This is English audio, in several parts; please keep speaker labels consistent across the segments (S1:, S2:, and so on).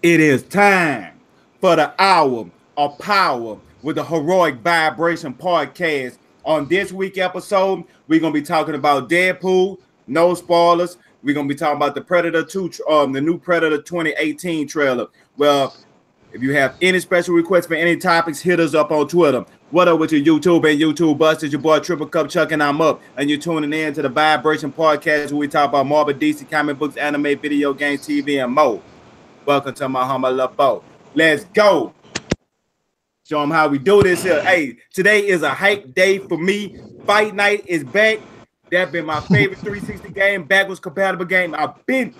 S1: It is time for the hour of power with the Heroic Vibration podcast. On this week episode, we're gonna be talking about Deadpool. No spoilers. We're gonna be talking about the Predator 2, the new Predator 2018 trailer. Well, if you have any special requests for any topics, hit us up on Twitter. What up with your YouTube and YouTube busters? Your boy Triple Cup Chuck and I'm up. And you're tuning in to the Vibration Podcast where we talk about Marvel, DC, comic books, anime, video games, TV, and more. Welcome to my humble labo. Let's go. Show them how we do this here. Hey, today is a hype day for me. Fight Night is back. That's been my favorite 360 game, backwards compatible game. I've been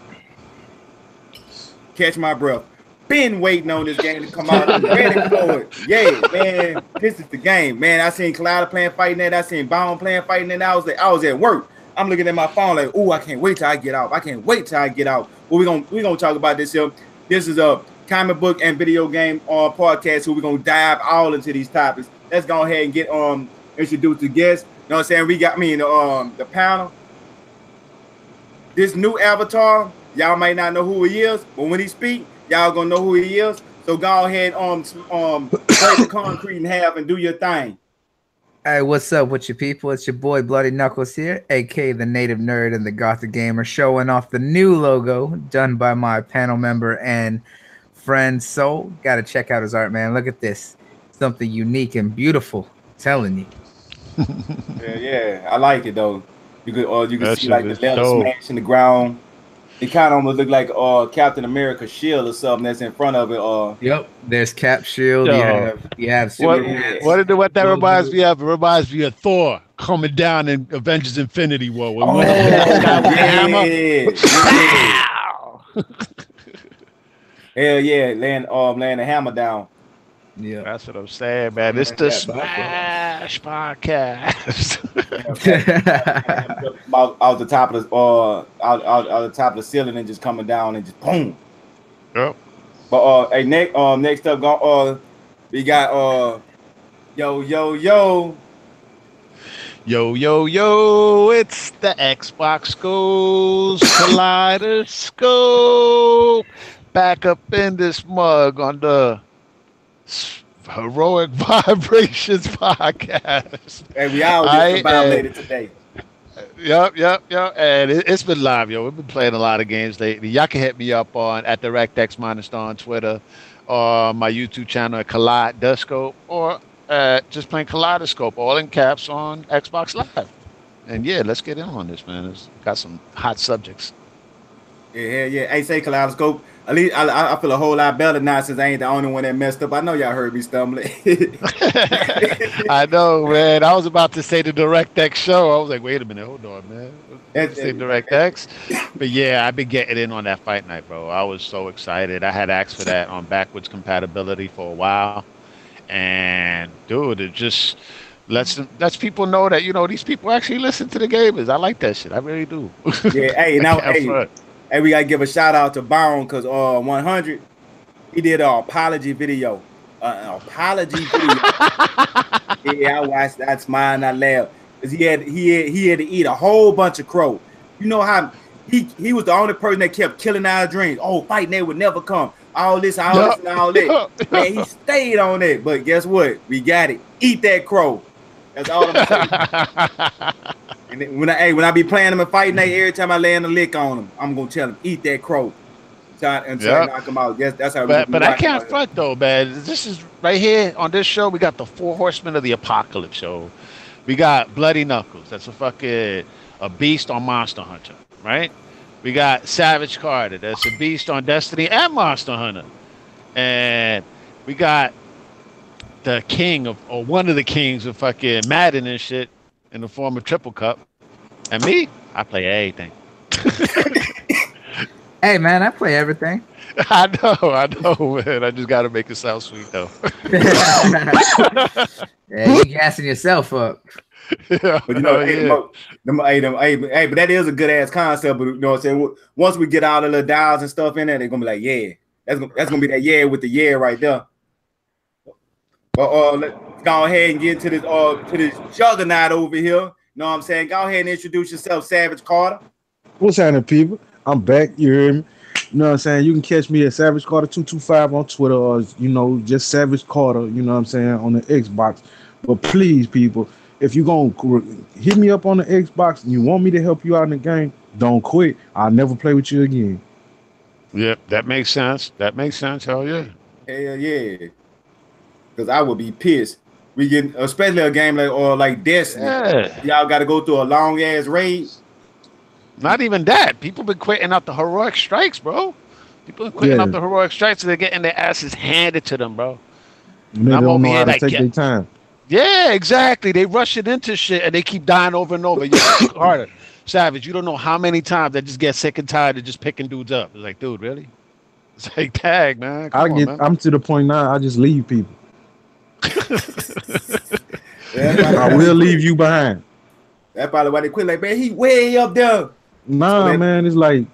S1: catch my breath. Been waiting on this game to come out. I'm ready for it. Yeah, man. This is the game, man. I seen Collider playing Fight Night. I seen Bone playing Fight Night. I was at work. I'm looking at my phone like, oh, I can't wait till I get out. I can't wait till I get out. Well, we're gonna talk about this here. This is a comic book and video game podcast, so we're gonna dive all into these topics. Let's go ahead and get introduced to guests. You know what I'm saying? We got me in the panel. This new avatar, y'all might not know who he is, but when he speak, y'all gonna know who he is. So go ahead break the concrete in half and do your thing.
S2: Hey, what's up with you people? It's your boy Bloody Knuckles here, aka the Native Nerd and the Gothic Gamer, showing off the new logo done by my panel member and friend Soul. Gotta check out his art, man. Look at this. Something unique and beautiful. I'm telling you.
S1: Yeah, I like it though. You can see like the leather smash in the ground. It kind of almost look like Captain America's shield or something that's in front of it.
S2: Yep, there's Cap shield. You have
S3: what that reminds me of? It reminds me of Thor coming down in Avengers Infinity War. With with the hammer.
S1: Hell yeah, laying the hammer down.
S3: Yeah, that's what I'm saying, man. It's the Smash Podcast.
S1: out the top of the out the top of the ceiling and just coming down and just boom.
S3: Yep.
S1: But hey, next up, we got yo.
S3: It's the Xbox Goes Kaleidoscope. Back up in this mug on the Heroic Vibrations podcast.
S1: Hey, we all just about later today.
S3: Yep. And it's been live, yo. We've been playing a lot of games lately. Y'all can hit me up on at DirectX- on Twitter, or my YouTube channel at Kaleidoscope, or just playing Kaleidoscope, all in caps on Xbox Live. And yeah, let's get in on this, man. It's got some hot subjects.
S1: Yeah. Hey, say Kaleidoscope. At least I feel a whole lot better now since I ain't the only one that messed up. I know y'all heard me stumbling.
S3: I know, man. I was about to say the DirectX show. I was like, wait a minute, hold on, man. Say DirectX. But yeah, I've been getting in on that Fight Night, bro. I was so excited. I had asked for that on backwards compatibility for a while. And dude, it just lets people know that, these people actually listen to the gamers. I like that shit. I really do.
S1: Yeah, hey, we gotta give a shout out to Bone because 100, he did an apology video. Yeah, I watched that, smile and I laughed. Cause he had to eat a whole bunch of crow. You know how he was the only person that kept killing our dreams. Oh, Fight Night would never come. All this and all that. Man, he stayed on it. But guess what? We got it. Eat that crow. That's all I'm saying. And then when I be playing him in Fight Night, every time I land a lick on him, I'm gonna tell him, eat that crow. Until I knock him out. That's how.
S3: But I can't front though, man. This is right here on this show. We got the 4 Horsemen of the Apocalypse show. We got Bloody Knuckles. That's a beast on Monster Hunter, right? We got Savage Carter. That's a beast on Destiny and Monster Hunter. And we got the king or one of the kings of fucking Madden and shit in the form of Triple Cup. And me, I play everything.
S2: Hey, man, I play everything.
S3: I know, man. I just got to make it sound sweet, though.
S2: Yeah, you gassing yourself up.
S3: Yeah,
S1: but but that is a good ass concept. But you know what I'm saying? Once we get all the little dials and stuff in there, they're gonna be like, yeah, that's gonna be that yeah with the yeah right there. But let's go ahead and get to this juggernaut over here. You know what I'm saying? Go ahead and introduce yourself, Savage Carter.
S4: What's happening, people? I'm back. You hear me? You know what I'm saying? You can catch me at Savage Carter 225 on Twitter, or just Savage Carter. You know what I'm saying, on the Xbox. But please, people, if you gonna hit me up on the Xbox and you want me to help you out in the game, don't quit. I'll never play with you again.
S3: Yep, that makes sense. That makes sense. Hell yeah.
S1: Hell yeah. Because I would be pissed. We get, especially a game like Destiny.
S3: Yeah.
S1: Y'all got to go through a long ass raid.
S3: Not even that. People been quitting out the heroic strikes, bro. People been quitting out the heroic strikes, so they're getting their asses handed to them, bro.
S4: And they don't know how to take their time.
S3: Yeah, exactly. They rush it into shit and they keep dying over and over. Harder. Savage, you don't know how many times I just get sick and tired of just picking dudes up. It's like, dude, really? It's like, tag, man. Man.
S4: I'm to the point now, I just leave people. I will leave you behind.
S1: That's probably why they quit. Like, man, he way up there.
S4: Nah, man, it's like,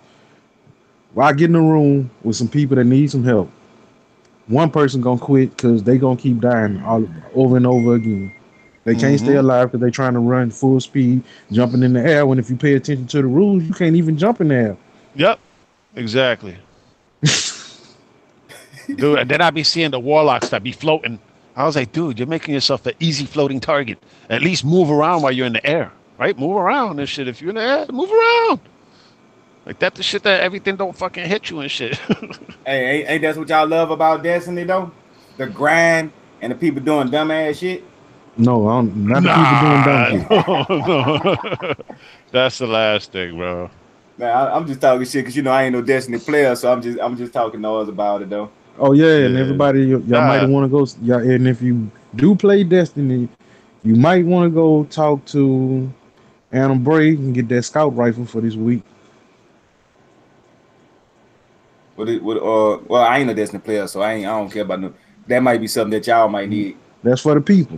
S4: I get in the room with some people that need some help. One person gonna quit because they gonna keep dying all over and over again. They can't stay alive because they trying to run full speed, jumping in the air. When if you pay attention to the rules, you can't even jump in the air.
S3: Yep, exactly. Dude, and then I be seeing the warlocks that be floating. I was like, dude, you're making yourself an easy floating target. At least move around while you're in the air, right? Move around and shit. If you're in the air, move around. Like that's the shit that everything don't fucking hit you and shit.
S1: Hey, ain't that what y'all love about Destiny though? The grind and the people doing dumbass shit.
S4: No, not the people doing dumb
S3: shit. That's the last thing, bro.
S1: Man, I'm just talking shit because I ain't no Destiny player, so I'm just talking noise about it though.
S4: Oh yeah, and everybody, y'all might want to go. Yeah, and if you do play Destiny, you might want to go talk to Adam Bray and get that scout rifle for this week.
S1: Well, I ain't a Destiny player, so I don't care about no. That might be something that y'all might need.
S4: That's for the people.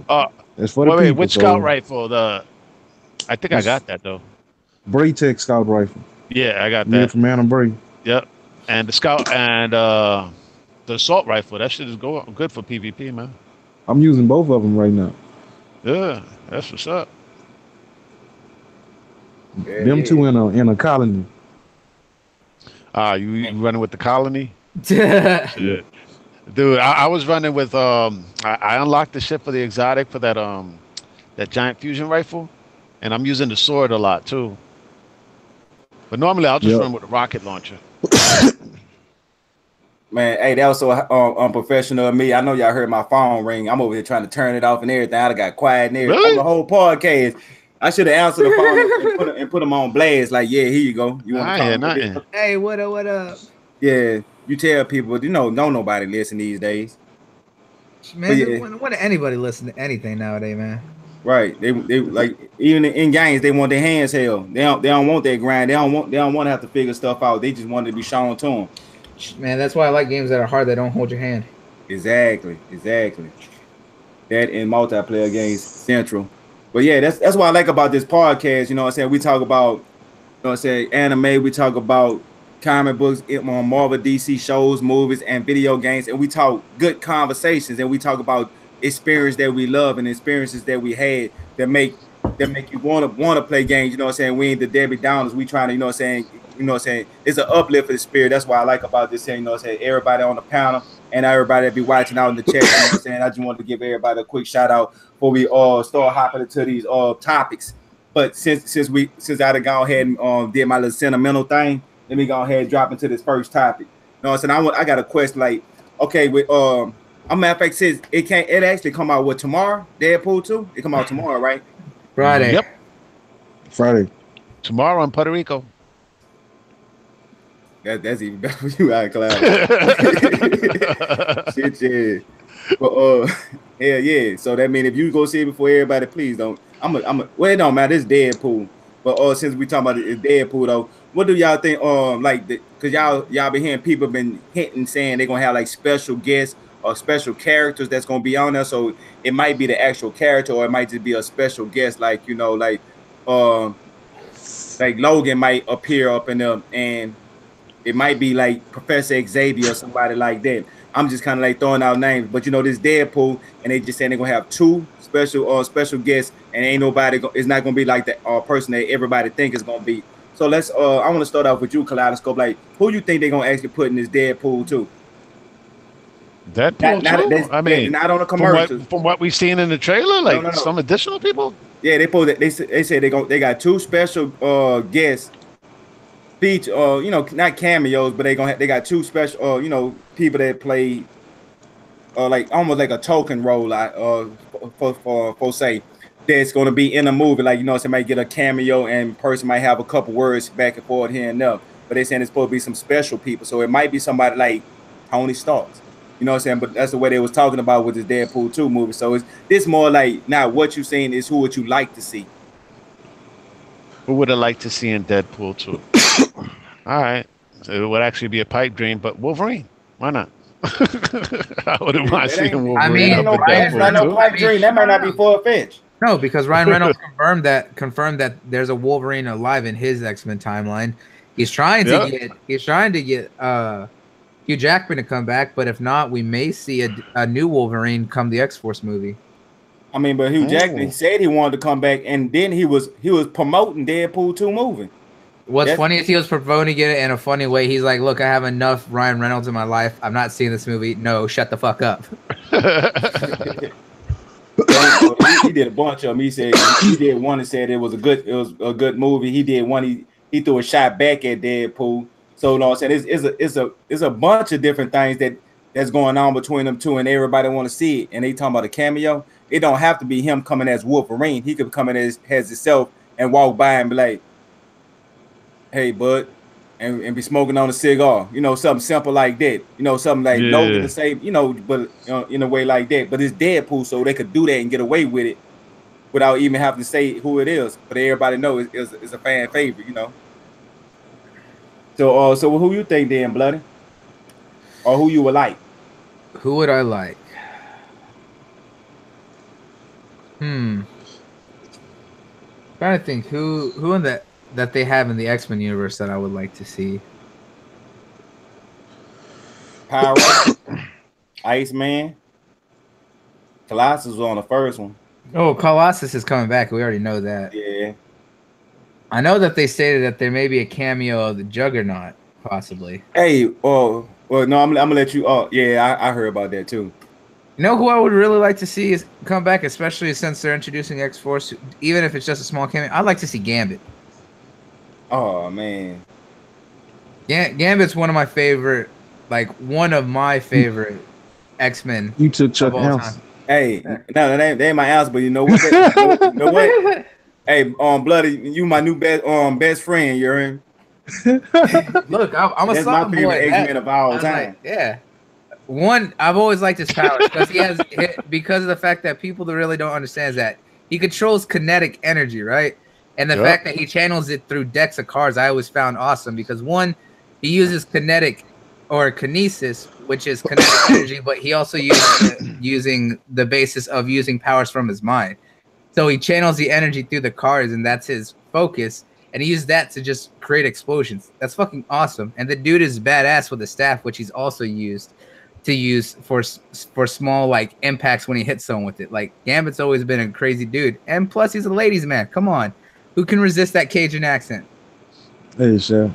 S4: That's for the people.
S3: Wait, which scout rifle? I think I got that though.
S4: Bray Tech scout rifle.
S3: Yeah, I got that.
S4: Yeah, from Adam Bray.
S3: Yep, and the scout and the assault rifle. That shit is good for PvP, man.
S4: I'm using both of them right now.
S3: Yeah, that's what's up.
S4: Them two in a colony.
S3: You running with the colony? Yeah. Dude, I was running with I unlocked the shit for the exotic for that giant fusion rifle, and I'm using the sword a lot too. But normally I'll just run with a rocket launcher.
S1: Man, hey, that was so unprofessional of me. I know y'all heard my phone ring. I'm over here trying to turn it off and everything. I got quiet and everything.
S3: Really?
S1: On the whole podcast. I should have answered the phone and put them on blast. Like, yeah, here you go. You want to
S2: call? Hey, what up? What up?
S1: Yeah, you tell people. Don't nobody listen these days.
S2: Man, when anybody listen to anything nowadays, man?
S1: Right. They like even in games they want their hands held. They don't want that grind. They don't want to have to figure stuff out. They just want to be shown to them.
S2: Man, that's why I like games that are hard that don't hold your hand.
S1: Exactly. That in multiplayer games central. But yeah, that's what I like about this podcast. You know what I'm saying? We talk about, anime. We talk about comic books, Marvel, DC shows, movies, and video games. And we talk good conversations. And we talk about experience that we love and experiences that we had that make you want to play games. You know what I'm saying? We ain't the Debbie Downers. We trying to, you know what I'm saying? It's an uplift for the spirit. That's why I like about this thing. You know what I'm saying? Everybody on the panel and everybody that be watching out in the chat. You know what I'm saying? I just wanted to give everybody a quick shout out before we start hopping into these topics. But since I done gone ahead and did my little sentimental thing, let me go ahead and drop into this first topic. You know what I'm saying? I got a question. Like, okay, with matter of fact, says it actually come out with tomorrow. Deadpool 2. It come out tomorrow, right?
S2: Friday.
S3: Yep.
S4: Friday.
S3: Tomorrow in Puerto Rico.
S1: That's even better for you, iCloud. Shit, yeah. But hell yeah. So that means if you go see it before everybody, please don't. Well, it don't matter. It's Deadpool. But since we talking about it, Deadpool though, what do y'all think? Because y'all been hearing people been hinting saying they're gonna have like special guests or special characters that's gonna be on there. So it might be the actual character, or it might just be a special guest, like Logan might appear up in them, and it might be like Professor Xavier or somebody like that. I'm just kind of like throwing out names, but this Deadpool, and they just saying they're gonna have two special guests, and ain't nobody. It's not gonna be like that person that everybody think is gonna be. So let's I want to start off with you, Kaleidoscope. Like, who you think they're gonna actually put in this Deadpool too?
S3: Deadpool too. I mean,
S1: Not on the
S3: from
S1: commercials.
S3: what we've seen in the trailer,
S1: No,
S3: like
S1: no, no.
S3: some additional people.
S1: Yeah, they said they got two special guests feature you know, not cameos, but they got two special you know, people that play like almost like a token role for say that's going to be in a movie, like, you know, somebody get a cameo and person might have a couple words back and forth here and there, but they saying it's supposed to be some special people, so it might be somebody like Tony Starks, you know what I'm saying? But that's the way they was talking about with this Deadpool 2 movie. So it's this more like, now what you saying is who would you like to see?
S3: Who would have liked to see in Deadpool 2? All right, so it would actually be a pipe dream, but Wolverine, why not? I wouldn't mind seeing Wolverine.
S2: I mean,
S3: up in
S1: That's not no
S3: Deadpool 2.
S1: pipe dream. That might not be far-fetched.
S2: No, because Ryan Reynolds confirmed that there's a Wolverine alive in his X-Men timeline. He's trying to get Hugh Jackman to come back, but if not, we may see a new Wolverine come the X-Force movie.
S1: I mean, but Hugh Jackman said he wanted to come back, and then he was promoting Deadpool 2 movie.
S2: What's funny is he was promoting it in a funny way. He's like, "Look, I have enough Ryan Reynolds in my life. I'm not seeing this movie. No, shut the fuck up."
S1: He did a bunch of them. He said he did one and said it was a good movie. He did one. He threw a shot back at Deadpool. So, you know what I'm saying, it's a bunch of different things that's going on between them two, and everybody want to see it. And they talking about a cameo. It don't have to be him coming as Wolverine. He could come in as himself and walk by and be like, "Hey, bud," and be smoking on a cigar, you know, something simple like that, you know, something like Logan to say, you know, but in a way like that. But it's Deadpool, so they could do that and get away with it without even having to say who it is. But everybody knows it's a fan favorite, you know. So who you think then, Bloody, or who you would like?
S2: Who would I like? Trying to think who in that they have in the X-Men universe that I would like to see.
S1: Power, Iceman, Colossus was on the first one.
S2: Oh, Colossus is coming back. We already know that.
S1: Yeah.
S2: I know that they stated that there may be a cameo of the Juggernaut, possibly.
S1: Hey, well, no, I'm gonna let you. Oh, yeah, I heard about that too.
S2: You know who I would really like to see is come back, especially since they're introducing X-Force, even if it's just a small cameo. I'd like to see Gambit.
S1: Oh man,
S2: Gambit's one of my favorite X-Men.
S4: You took Chuck House.
S1: Hey, no, they ain't my house, but you know what? You know what? Hey, Bloody, you my new best friend. You're in.
S2: Look, I'm a
S1: That's my favorite X-Men of all time.
S2: Like, yeah. One, I've always liked his powers because of the fact that people that really don't understand is that he controls kinetic energy, right? And the fact that he channels it through decks of cards, I always found awesome because one, he uses kinetic or kinesis, which is kinetic energy, but he also uses using the basis of using powers from his mind. So he channels the energy through the cards, and that's his focus. And he used that to just create explosions. That's fucking awesome. And the dude is badass with the staff, which he's also used for small like impacts when he hits someone with it. Like Gambit's always been a crazy dude, and plus he's a ladies' man. Come on, who can resist that Cajun accent?
S4: Hey, Chef.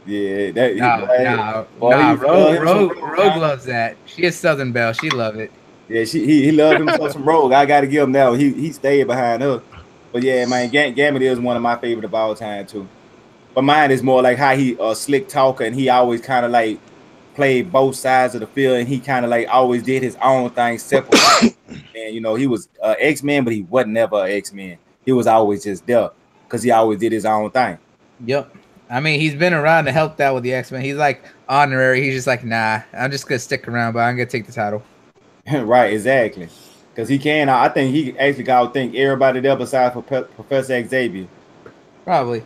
S1: Yeah,
S2: Rogue loves that. She is Southern Belle. She love it.
S1: Yeah, he loved himself some Rogue. I got to give him that. He stayed behind her. But yeah, man, Gambit is one of my favorite of all time too. But mine is more like how he slick talker, and he always kind of like played both sides of the field, and he kind of like always did his own thing separate. And you know, he was X-Men, but he wasn't never an X-Men. He was always just there because he always did his own thing.
S2: Yep. I mean, he's been around to help out with the X-Men. He's like honorary. He's just like, nah, I'm just gonna stick around, but I'm gonna take the title.
S1: Right, exactly. Because he can. I think he actually got to think everybody there besides Professor Xavier.
S2: Probably.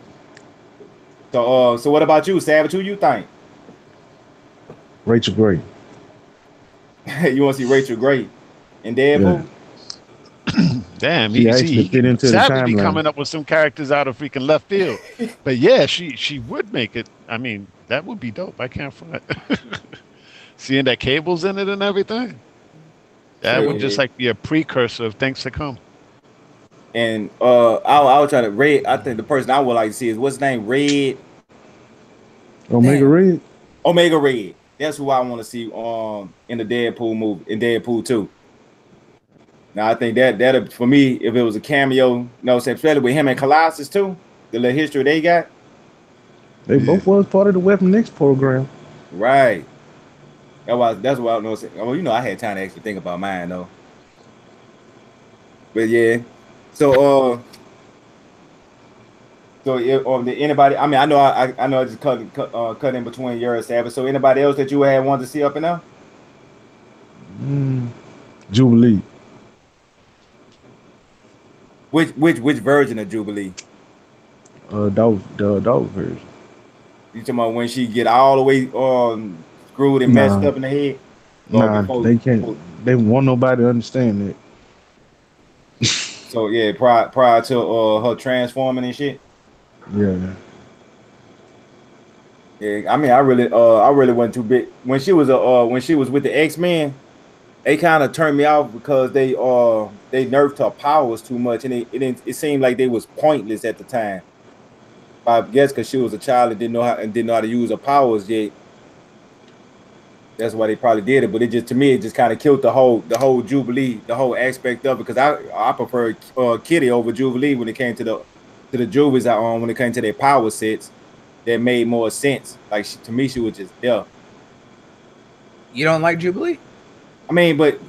S1: So what about you, Savage? Who you think?
S4: Rachel Gray.
S1: You want to see Rachel Gray in Deadpool?
S4: Yeah.
S3: Damn,
S4: he actually fit into the
S3: Savage be
S4: timeline.
S3: coming up with some characters out of freaking left field. But yeah, she would make it. I mean, that would be dope. I can't front. Seeing that Cable's in it and everything. That would just like be a precursor of things to come.
S1: And I was trying to Red. I think the person I would like to see is what's his name? Red.
S4: Omega
S1: Damn.
S4: Red.
S1: Omega Red. That's who I want to see in the Deadpool movie in Deadpool 2. Now I think that for me, if it was a cameo, no, especially with him and Colossus too, the little history they got.
S4: They both was part of the Weapon X program.
S1: Right. That's what I know. Well, you know, I had time to actually think about mine though. But yeah. So if, anybody, I mean, I know I know I just cut in between yours, Savage. So anybody else that you had wanted to see up and now?
S4: Jubilee.
S1: Which version of Jubilee?
S4: The dog version.
S1: You talking about when she get all the way screwed and messed up in the head?
S4: They can't. They want nobody to understand that.
S1: So yeah, prior to her transforming and shit.
S4: Yeah.
S1: Yeah, I mean, I really wasn't too big when she was with the X-Men. It kind of turned me off because they nerfed her powers too much, and it seemed like they was pointless at the time. I guess because she was a child and didn't know how to use her powers yet. That's why they probably did it. But it just kind of killed the whole Jubilee, the whole aspect of it. Because I prefer Kitty over Jubilee when it came to the Jubilees when it came to their power sets. That made more sense. Like to me, she was just there.
S2: You don't like Jubilee?
S1: I mean, but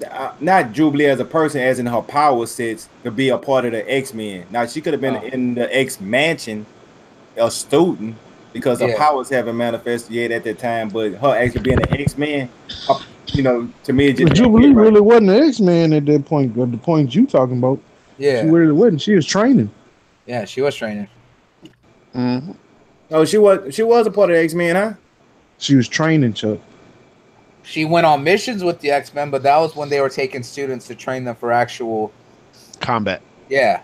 S1: not Jubilee as a person, as in her power sets to be a part of the X-Men. Now she could have been in the X-Mansion, a student, because her powers haven't manifested yet at that time. But her actually being an X-Men, you know, to me, it just
S4: Jubilee really wasn't an X-Man at that point. At the point you talking about,
S2: yeah,
S4: she really wasn't. She was training.
S2: Yeah, she was training.
S1: Mm-hmm. Oh, she was a part of the X-Men, huh?
S4: She was training, Chuck.
S2: She went on missions with the X-Men, but that was when they were taking students to train them for actual
S3: combat.
S2: Yeah.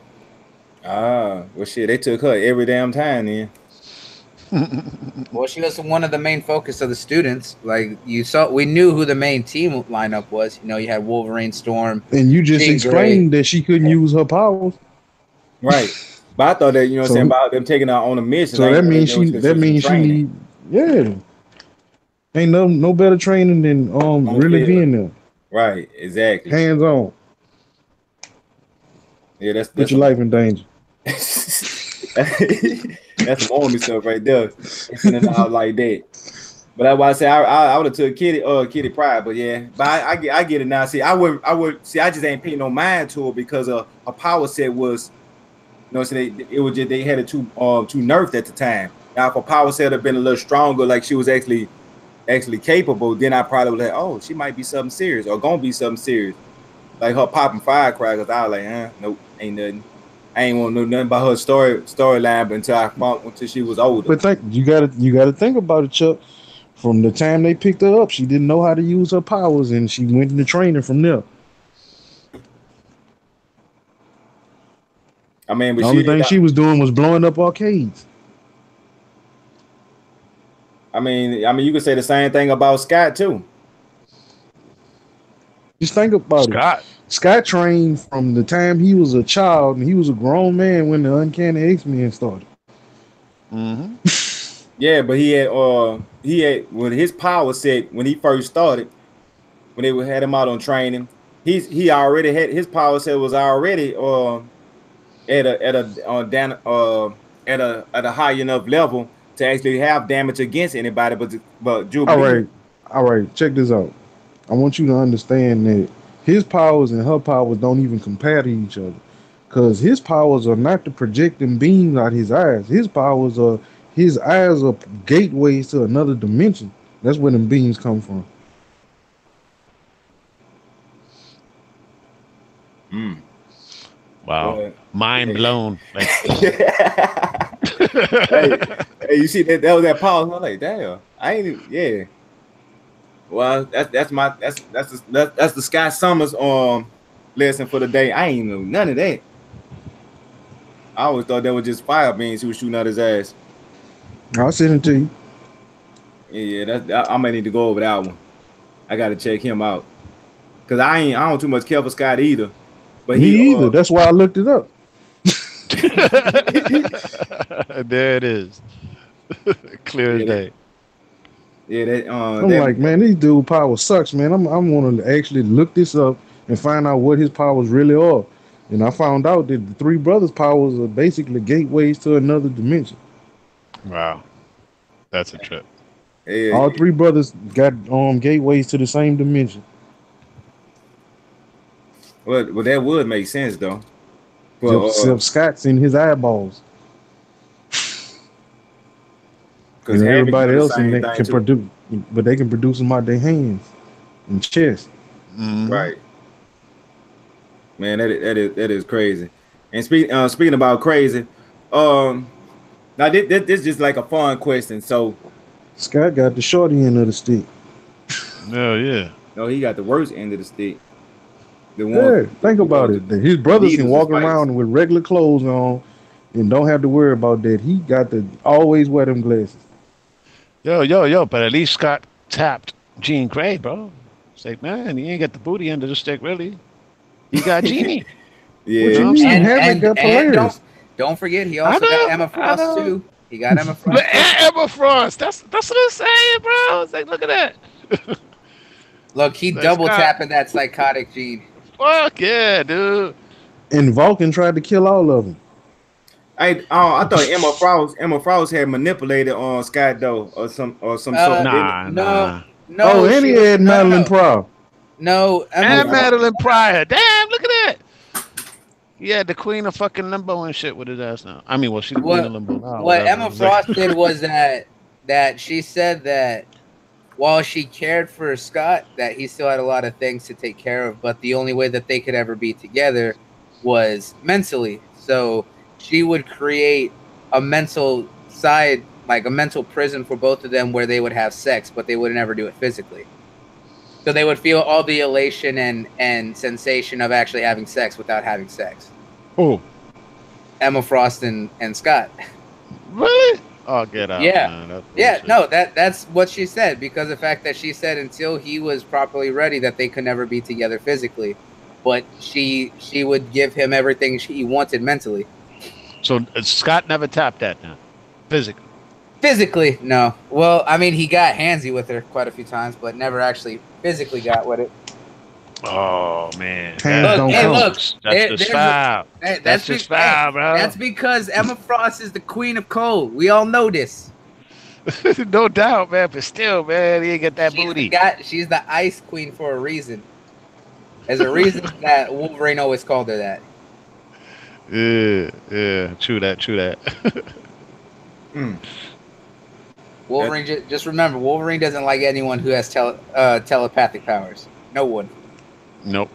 S1: Ah, well, shit, they took her every damn time then.
S2: Well, she was one of the main focus of the students. Like you saw, we knew who the main team lineup was. You know, you had Wolverine, Storm,
S4: and you just explained that she couldn't use her powers.
S1: Right. But I thought that, you know what I'm saying, about them taking her on a mission.
S4: So that means she need, yeah. Ain't no better training than really being there.
S1: Right, exactly.
S4: Hands on.
S1: Yeah, that's
S4: put your life in danger.
S1: That's some army stuff right there. It's out like that. But that's why I say I would have took Kitty Pryde, but yeah, but I get it now. See, I would see. I just ain't paying no mind to her because a power set was, you know, so it was just they had it too nerfed at the time. Now, if a power set had been a little stronger, like she was actually capable, then I probably would have, oh, she might be something serious or gonna be something serious, like her popping firecrackers. I was like, nope, ain't nothing. I ain't want to know nothing about her storyline until she was older.
S4: But you gotta think about it, Chuck. From the time they picked her up, she didn't know how to use her powers, and she went into training from there.
S1: I mean, but
S4: the only thing she was doing was blowing up arcades.
S1: I mean, you could say the same thing about Scott too.
S4: Just think about it. Scott trained from the time he was a child, and he was a grown man when the Uncanny X-Men started.
S3: Mm-hmm.
S1: Yeah, but he had with his power set when he first started, when they had him out on training, he already had his power set was already at a high enough level to actually have damage against anybody, but Jubilee.
S4: All right, check this out. I want you to understand that his powers and her powers don't even compare to each other, because his powers are not the projecting beams out his eyes. His eyes are gateways to another dimension. That's where them beams come from.
S3: Wow. Mind blown.
S1: Hey, you see that was that pause. I'm like, damn, I ain't. Yeah. Well, that's the Scott Summers lesson for the day. I ain't know none of that. I always thought that was just fire beans who was shooting out his ass.
S4: I'll send it to you.
S1: Yeah, I might need to go over that one. I got to check him out because I don't too much care for Scott either. But
S4: Me either. That's why I looked it up.
S3: There it is. Clear as
S1: Yeah,
S3: day.
S1: yeah,
S4: I'm like, man, these dude power sucks, man. I'm want to actually look this up and find out what his powers really are. And I found out that the three brothers' powers are basically gateways to another dimension.
S3: Wow. That's a trip.
S4: All
S1: yeah.
S4: three brothers got gateways to the same dimension.
S1: Well, that would make sense though.
S4: Except
S1: But
S4: Scott's in his eyeballs,
S1: because
S4: and
S1: Havoc
S4: everybody
S1: doing the
S4: else in
S1: same
S4: that
S1: thing
S4: can
S1: too.
S4: produce, but they can produce them out their hands and chest.
S3: Mhm.
S1: Right, man. That is crazy. And speaking about crazy, um, now this is just like a fun question. So,
S4: Scott got the shorty end of the stick.
S3: No, yeah.
S1: no, he got the worst end of the stick. The one
S4: Yeah, think about it. His
S1: the
S4: brothers can
S1: needles and
S4: walk
S1: spikes.
S4: around with regular clothes on and don't have to worry about that. He got to always wear them glasses.
S3: Yo. But at least Scott tapped Jean Grey, bro. It's like, man, he ain't got the booty end of the stick, really. He got Jeannie.
S4: What
S1: Yeah,
S4: you
S3: I'm
S4: mean?
S3: saying?
S4: Havoc got
S2: And
S4: Polaris.
S2: don't forget, he
S3: I
S2: also got
S3: know.
S2: Emma
S3: I
S2: Frost
S3: know.
S2: too. He got Emma
S3: But
S2: Frost too.
S3: Emma Frost. That's what I'm saying, bro. It's like, look at that.
S2: Look, he
S3: Like
S2: double
S3: Scott.
S2: tapping that psychotic gene.
S3: Fuck yeah, dude.
S4: And Vulcan tried to kill all of them.
S1: I thought Emma Frost had manipulated on Scott though or some sort. Didn't it?
S3: Nah,
S2: No,
S3: nah.
S2: no.
S4: And he
S2: she was-
S4: had
S2: no,
S4: Madeline
S2: no,
S4: Prowl.
S2: no. Emma
S3: And
S1: Okay.
S2: Frost.
S3: Madeline Pryor. Damn, look at that. Yeah, the queen of fucking limbo and shit with his ass now. I mean, well, she's the queen of limbo now.
S2: What
S3: whatever.
S2: Emma
S3: It's like-
S2: Frost did was that she said that while she cared for Scott, that he still had a lot of things to take care of, but the only way that they could ever be together was mentally. So she would create a mental side, like a mental prison for both of them where they would have sex, but they would never do it physically. So they would feel all the elation and sensation of actually having sex without having sex.
S3: Oh,
S2: Emma Frost and Scott.
S3: really? Oh, get out.
S2: Yeah.
S3: Man. That's
S2: Yeah,
S3: bullshit.
S2: no, that's what she said, because the fact that she said until he was properly ready that they could never be together physically, but she would give him everything he wanted mentally.
S3: So Scott never tapped that now, physically.
S2: Physically, no. Well, I mean, he got handsy with her quite a few times, but never actually physically got with it.
S3: Oh man,
S4: Hands don't
S2: Hey,
S4: count.
S2: look,
S3: that's
S2: there's
S3: just
S2: a-
S3: foul.
S2: Hey,
S3: That's just foul, bro.
S2: That's because Emma Frost is the queen of cold. We all know this.
S3: No doubt, man. But still, man, he ain't got that booty.
S2: She's the ice queen for a reason. There's a reason that Wolverine always called her that.
S3: Yeah. True that.
S2: Wolverine, just remember, Wolverine doesn't like anyone who has telepathic powers. No one.
S3: Nope.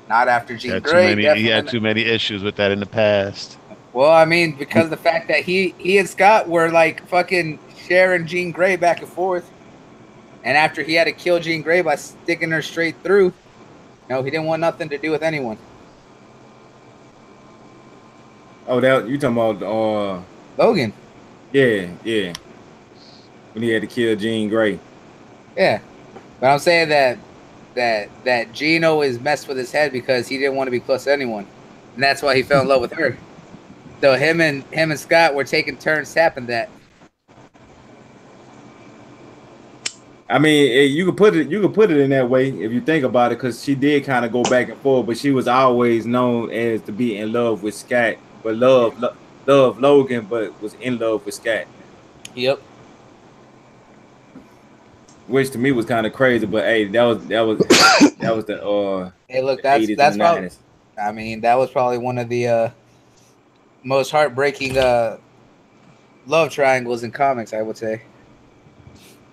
S2: Not after
S3: He
S2: Jean
S3: had,
S2: Grey.
S3: he had too many issues with that in the past.
S2: Well, I mean, because of the fact that he and Scott were like fucking sharing Jean Grey back and forth, and after he had to kill Jean Grey by sticking her straight through, no, he didn't want nothing to do with anyone.
S1: Oh, that you talking about?
S2: Logan.
S1: Yeah. When he had to kill Jean Grey.
S2: Yeah, but I'm saying that Jean always messed with his head because he didn't want to be close to anyone, and that's why he fell in love with her. So him and Scott were taking turns tapping that.
S1: I mean, you could put it in that way if you think about it, because she did kind of go back and forth, but she was always known as to be in love with Scott, but love Logan, but was in love with Scott.
S2: Yep.
S1: Which to me was kind of crazy, but hey, that was the
S2: Hey, look,
S1: 80s
S2: that's
S1: and
S2: probably.
S1: 90s.
S2: I mean, that was probably one of the most heartbreaking love triangles in comics, I would say.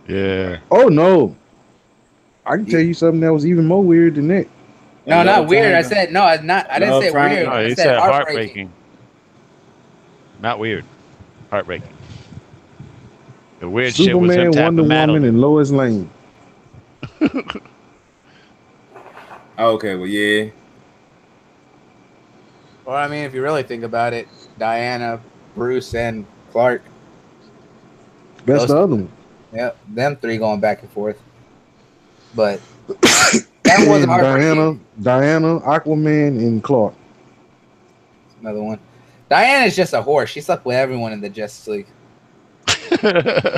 S3: Yeah.
S4: Oh no, I can tell you something that was even more weird than that.
S2: No,
S1: And
S2: not
S1: Love
S2: weird. I
S1: Triangle.
S2: said no. I didn't
S1: Love
S2: say
S1: Triangle.
S2: weird.
S3: No,
S2: I
S3: he
S2: said
S3: said
S2: heartbreaking.
S3: heartbreaking. Not weird. Heartbreaking. The weird shit was him
S4: Superman,
S3: tapping
S4: Wonder Woman,
S3: Madeline.
S4: and Lois Lane.
S1: Okay, well, yeah.
S2: Well, I mean, if you really think about it, Diana, Bruce, and Clark.
S4: That's
S2: Those-
S4: the other one.
S2: Yep, them three going back and forth. But that wasn't
S4: And
S2: heartbreaking.
S4: Diana, Aquaman, and Clark.
S2: Another one. Diana's just a horse. She slept with everyone in the Justice League.
S1: I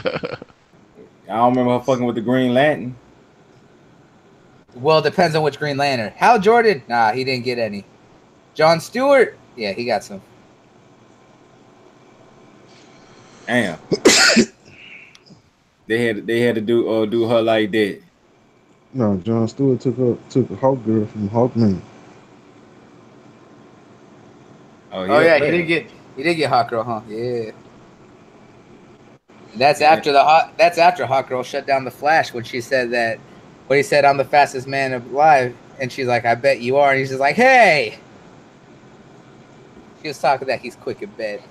S1: don't remember her fucking with the Green Lantern.
S2: Well, it depends on which Green Lantern. Hal Jordan? Nah, he didn't get any. John Stewart? Yeah, he got some.
S1: Damn. they had to do her like that.
S4: No, John Stewart took a Hawk Girl from Hawkman.
S2: Oh yeah, he did get Hawk Girl, huh? Yeah. That's after Hawk Girl shut down the Flash when she said that when he said I'm the fastest man alive, and she's like, I bet you are, and he's just like, hey. She was talking that he's quick in bed.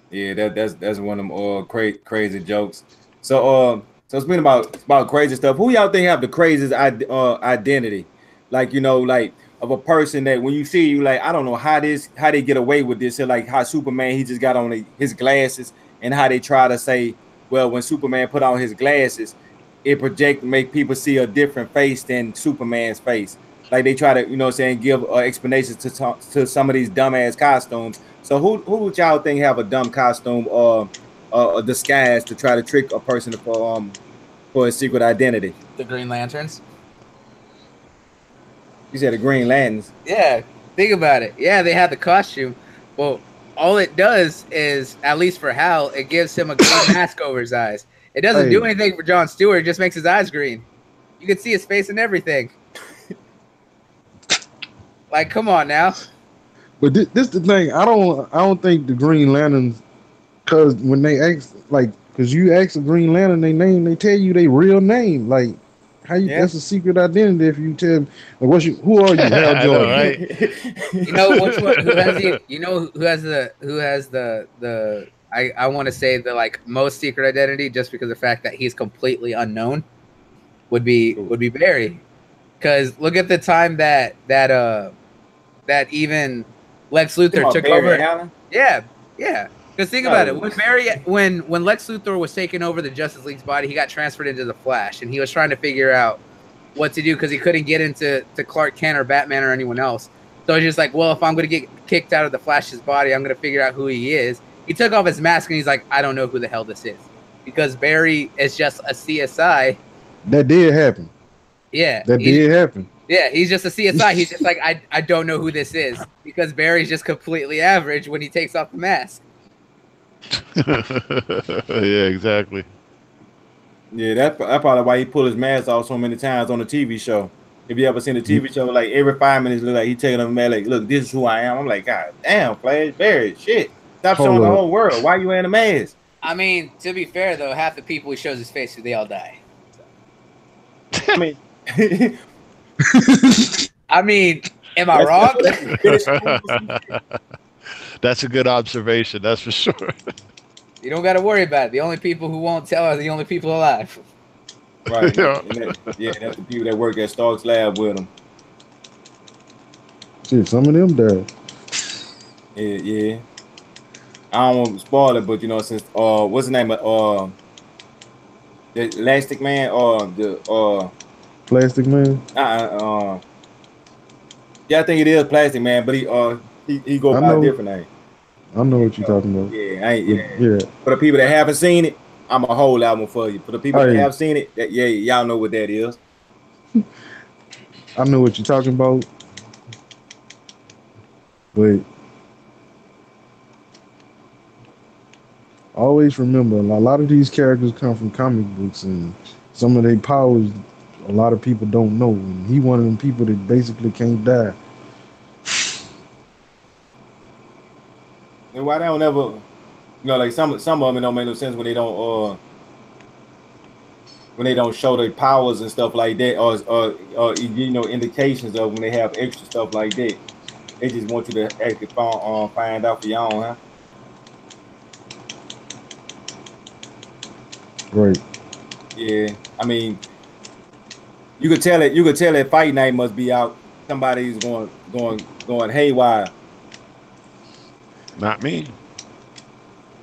S1: Yeah, that's one of them crazy jokes. So speaking about crazy stuff, who y'all think have the craziest identity? Like, like of a person that when you see you like, I don't know how they get away with this. So like how Superman, he just got on his glasses, and how they try to say, well, when Superman put on his glasses, it make people see a different face than Superman's face. Like they try to, give explanations to some of these dumbass costumes. So who would y'all think have a dumb costume or a disguise to try to trick a person for a secret identity?
S2: The Green Lanterns.
S1: You said the Green Lanterns.
S2: Yeah, think about it. Yeah, they have the costume. Well, all it does is, at least for Hal, it gives him a green mask over his eyes. It doesn't do anything for John Stewart. It just makes his eyes green. You can see his face and everything. Like, come on now.
S4: But this the thing. I don't think the Green Lanterns, because when they ask, like, because you ask the Green Lantern their name, they tell you their real name. Like, how you? Yeah. That's a secret identity. If you tell, like, who are you, Hal Jordan?
S2: Right? You know which one? Who has the? You know who has the? I want to say the like most secret identity, just because of the fact that he's completely unknown, would be Barry. Because look at the time that even Lex Luthor took over. Yeah. Because think about it. When Lex Luthor was taking over the Justice League's body, he got transferred into the Flash, and he was trying to figure out what to do because he couldn't get into Clark Kent or Batman or anyone else. So he's just like, well, if I'm going to get kicked out of the Flash's body, I'm going to figure out who he is. He took off his mask, and he's like, I don't know who the hell this is. Because Barry is just a CSI.
S4: That did happen.
S2: Yeah.
S4: That did happen.
S2: Yeah, he's just a CSI. He's just like, I don't know who this is. Because Barry's just completely average when he takes off the mask.
S3: Yeah, exactly.
S1: Yeah, that's probably why he pulled his mask off so many times on the TV show. If you ever seen the TV show, like every 5 minutes, look like he taking off the mask, like, look, this is who I am. I'm like, God damn, Flash, Barry, shit. Stop showing the whole world. Why you wearing a mask?
S2: I mean, to be fair, though, half the people he shows his face to, they all die.
S1: I mean...
S2: I mean, am I wrong?
S3: That's a good observation. That's for sure.
S2: You don't got to worry about it. The only people who won't tell are the only people alive.
S1: Right. That's the people that work at Stark's lab with him.
S4: Shit, some of them died.
S1: Yeah. I don't want to spoil it, but since what's the name of the Elastic Man or the
S4: Plastic Man?
S1: Yeah, I think it is Plastic Man, but he go by a different name.
S4: I know what you're talking about.
S1: Yeah. For the people that haven't seen it, I'm a whole album for you. For the people that have seen it, y'all know what that is.
S4: I know what you're talking about, but always remember, a lot of these characters come from comic books, and some of their powers a lot of people don't know. And he one of them people that basically can't die.
S1: And why they don't ever, like some of them, it don't make no sense when they don't show their powers and stuff like that, or indications of when they have extra stuff like that. They just want you to actually find out for your own, huh?
S4: Right.
S1: Yeah, I mean, you could tell it. You could tell that fight night must be out. Somebody's going haywire.
S3: Not me.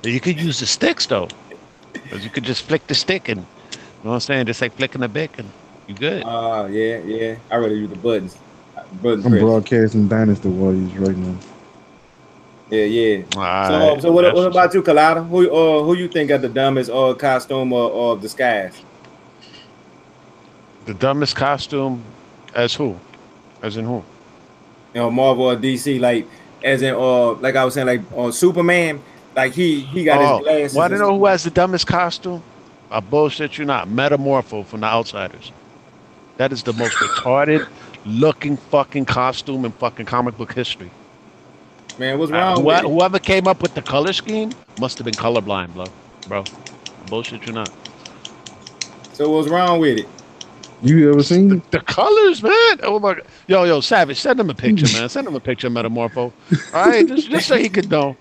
S3: You could use the sticks though, because you could just flick the stick and, you know what I'm saying, just like flicking a bick and you good.
S1: Yeah. I rather use the buttons. Brother
S4: I'm
S1: Chris.
S4: broadcasting Dynasty Warriors right now.
S1: Yeah.
S3: All
S1: So,
S3: right,
S1: so what
S3: that's
S1: about you, Kalada? Who you think got the dumbest costume or disguise?
S3: the dumbest costume as who? As in who?
S1: Marvel or DC, like as in like I was saying, like on Superman, like he got his
S3: Oh,
S1: glasses
S3: want
S1: and
S3: to know
S1: stuff.
S3: who has the dumbest costume? I bullshit you not. Metamorpho from The Outsiders. That is the most retarded looking fucking costume in fucking comic book history.
S1: Man, what's wrong with it?
S3: Whoever came up with the color scheme must have been colorblind, bro. Bullshit you not.
S1: So what's wrong with it?
S4: You ever seen it?
S3: The colors, man. Oh my god. Yo, Savage, send him a picture, man. Send him a picture of Metamorpho. All right, just so he could know.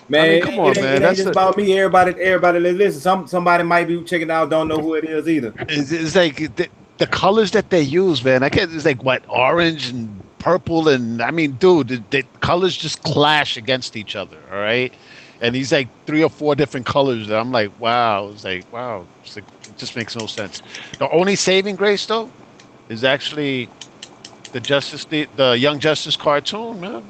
S1: Man,
S3: I mean, come on,
S1: it
S3: man.
S1: ain't just about me. Everybody, listen. Somebody might be checking out, don't know who it is either.
S3: It's like the colors that they use, man. I can't. It's like what, orange and purple, and I mean, dude, the colors just clash against each other. All right, and he's like 3 or 4 different colors. And I'm like, wow. It's like, wow. It's like, it just makes no sense. The only saving grace though is actually the Young Justice cartoon, man.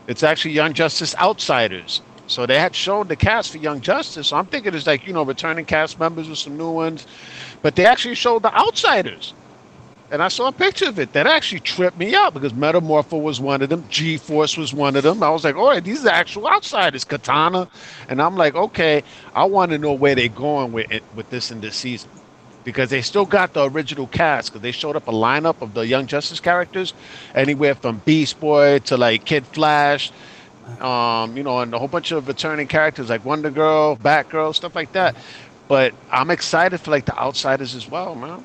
S3: It's actually Young Justice Outsiders. So they had showed the cast for Young Justice. So I'm thinking it's like, returning cast members with some new ones. But they actually showed the Outsiders. And I saw a picture of it. That actually tripped me out because Metamorpho was one of them. G-Force was one of them. I was like, all right, these are actual Outsiders. Katana. And I'm like, okay, I want to know where they're going with this in this season. Because they still got the original cast, because they showed up a lineup of the Young Justice characters, anywhere from Beast Boy to like Kid Flash, and a whole bunch of returning characters like Wonder Girl, Batgirl, stuff like that. But I'm excited for like the Outsiders as well, man.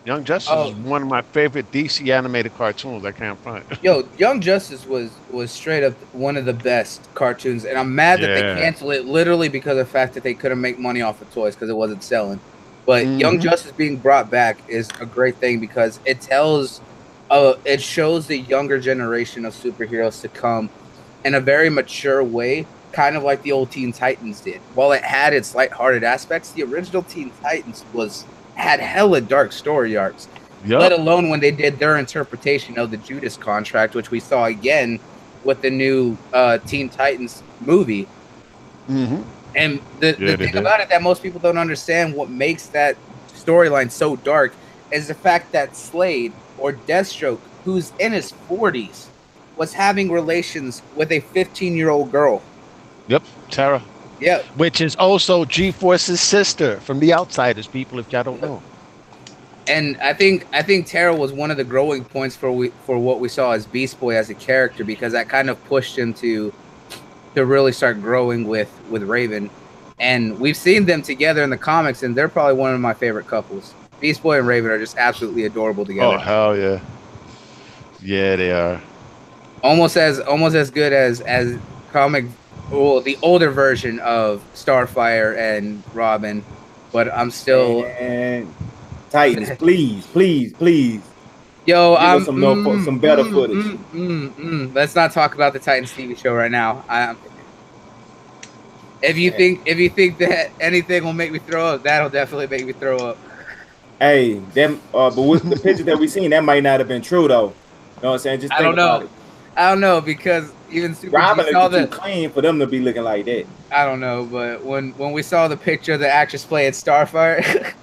S3: Young Justice is one of my favorite DC animated cartoons. I can't front.
S2: Yo, Young Justice was straight up one of the best cartoons, and I'm mad that they canceled it literally because of the fact that they couldn't make money off of toys because it wasn't selling. But Young Justice being brought back is a great thing because it shows the younger generation of superheroes to come in a very mature way, kind of like the old Teen Titans did. While it had its lighthearted aspects, the original Teen Titans had hella dark story arcs. Yep. Let alone when they did their interpretation of the Judas Contract, which we saw again with the new Teen Titans movie.
S3: Mm-hmm.
S2: And the thing about it that most people don't understand, what makes that storyline so dark, is the fact that Slade, or Deathstroke, who's in his 40s, was having relations with a 15-year-old girl.
S3: Yep, Tara.
S2: Yep.
S3: Which is also G-Force's sister from The Outsiders, people, if y'all don't know.
S2: And I think Tara was one of the growing points for what we saw as Beast Boy as a character, because that kind of pushed him to really start growing with Raven. And we've seen them together in the comics, and they're probably one of my favorite couples. Beast Boy and Raven are just absolutely adorable together.
S3: Oh, hell yeah. Yeah, they are.
S2: Almost as good as the older version of Starfire and Robin. But I'm still...
S1: And Titans, please.
S2: Yo, I'm
S1: some better footage.
S2: Let's not talk about the Titans TV show right now. If you think that anything will make me throw up, that'll definitely make me throw up.
S1: Hey, them but with the pictures that we seen, that might not have been true though. You know what I'm saying? Just think about it.
S2: I don't know, because even Super
S1: Robin looked too clean for them to be looking like that.
S2: I don't know, but when we saw the picture of the actress playing Starfire,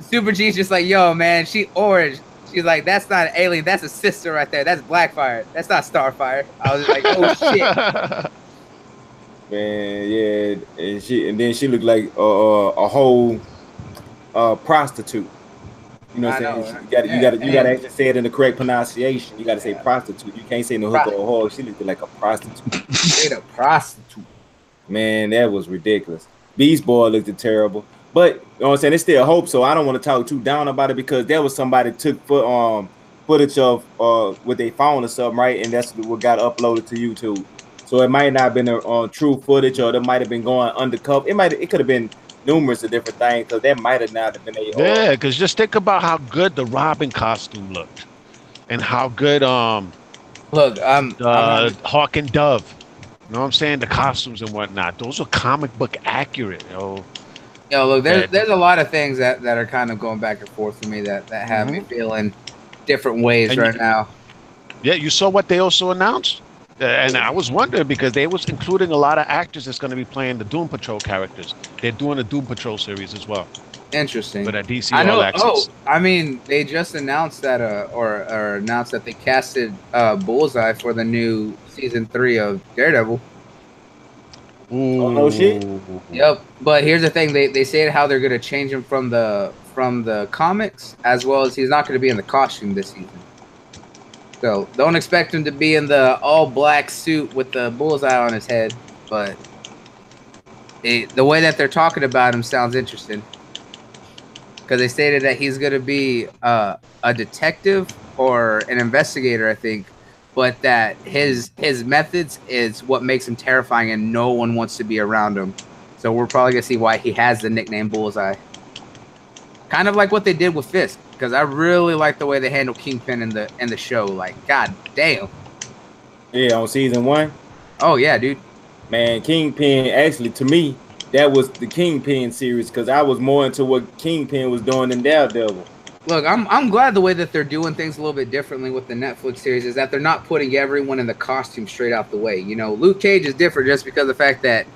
S2: Super G's just like, yo, man, she orange. She's like, that's not an alien, that's a sister right there. That's Blackfire. That's not Starfire. I was like, oh shit.
S1: Man, yeah, and then she looked like a whole prostitute. You know what I'm saying? You gotta actually say it in the correct pronunciation. You gotta say prostitute. You can't say no hooker or whore. She looked like a prostitute.
S2: Straight a prostitute.
S1: Man, that was ridiculous. Beast Boy looked terrible. But you know what I'm saying, it's still hope, so I don't want to talk too down about it, because there was somebody took footage of with their phone or something, right? And that's what got uploaded to YouTube. So it might not have been on true footage, or that might have been going undercover. It could have been numerous of different things, because that might have not been a
S3: yeah, because just think about how good the Robin costume looked, and how good Hawk and Dove. You know what I'm saying? The costumes and whatnot. Those are comic book accurate, yo.
S2: Yo, look, there's a lot of things that are kind of going back and forth for me that have me feeling different ways right now.
S3: Yeah, you saw what they also announced, and I was wondering because they was including a lot of actors that's going to be playing the Doom Patrol characters. They're doing a Doom Patrol series as well
S2: Interesting.
S3: for that DC
S2: I
S3: All
S2: know. Oh,
S3: Access.
S2: I mean, they just announced that, or announced that they casted Bullseye for the new season 3 of Daredevil.
S1: Oh no shit.
S3: Ooh.
S2: Yep. But here's the thing: they said how they're gonna change him from the comics, as well as he's not gonna be in the costume this season. So don't expect him to be in the all black suit with the bullseye on his head. But the way that they're talking about him sounds interesting, because they stated that he's gonna be a detective or an investigator, I think, but that his methods is what makes him terrifying, and no one wants to be around him. So we're probably gonna see why he has the nickname Bullseye. Kind of like what they did with Fisk, because I really like the way they handle Kingpin in the show. Like, god damn.
S1: Yeah, on season 1.
S2: Oh yeah, dude.
S1: Man, Kingpin, actually, to me, that was the Kingpin series because I was more into what Kingpin was doing in Daredevil.
S2: Look, I'm glad the way that they're doing things a little bit differently with the Netflix series is that they're not putting everyone in the costume straight out the way. You know, Luke Cage is different just because of the fact that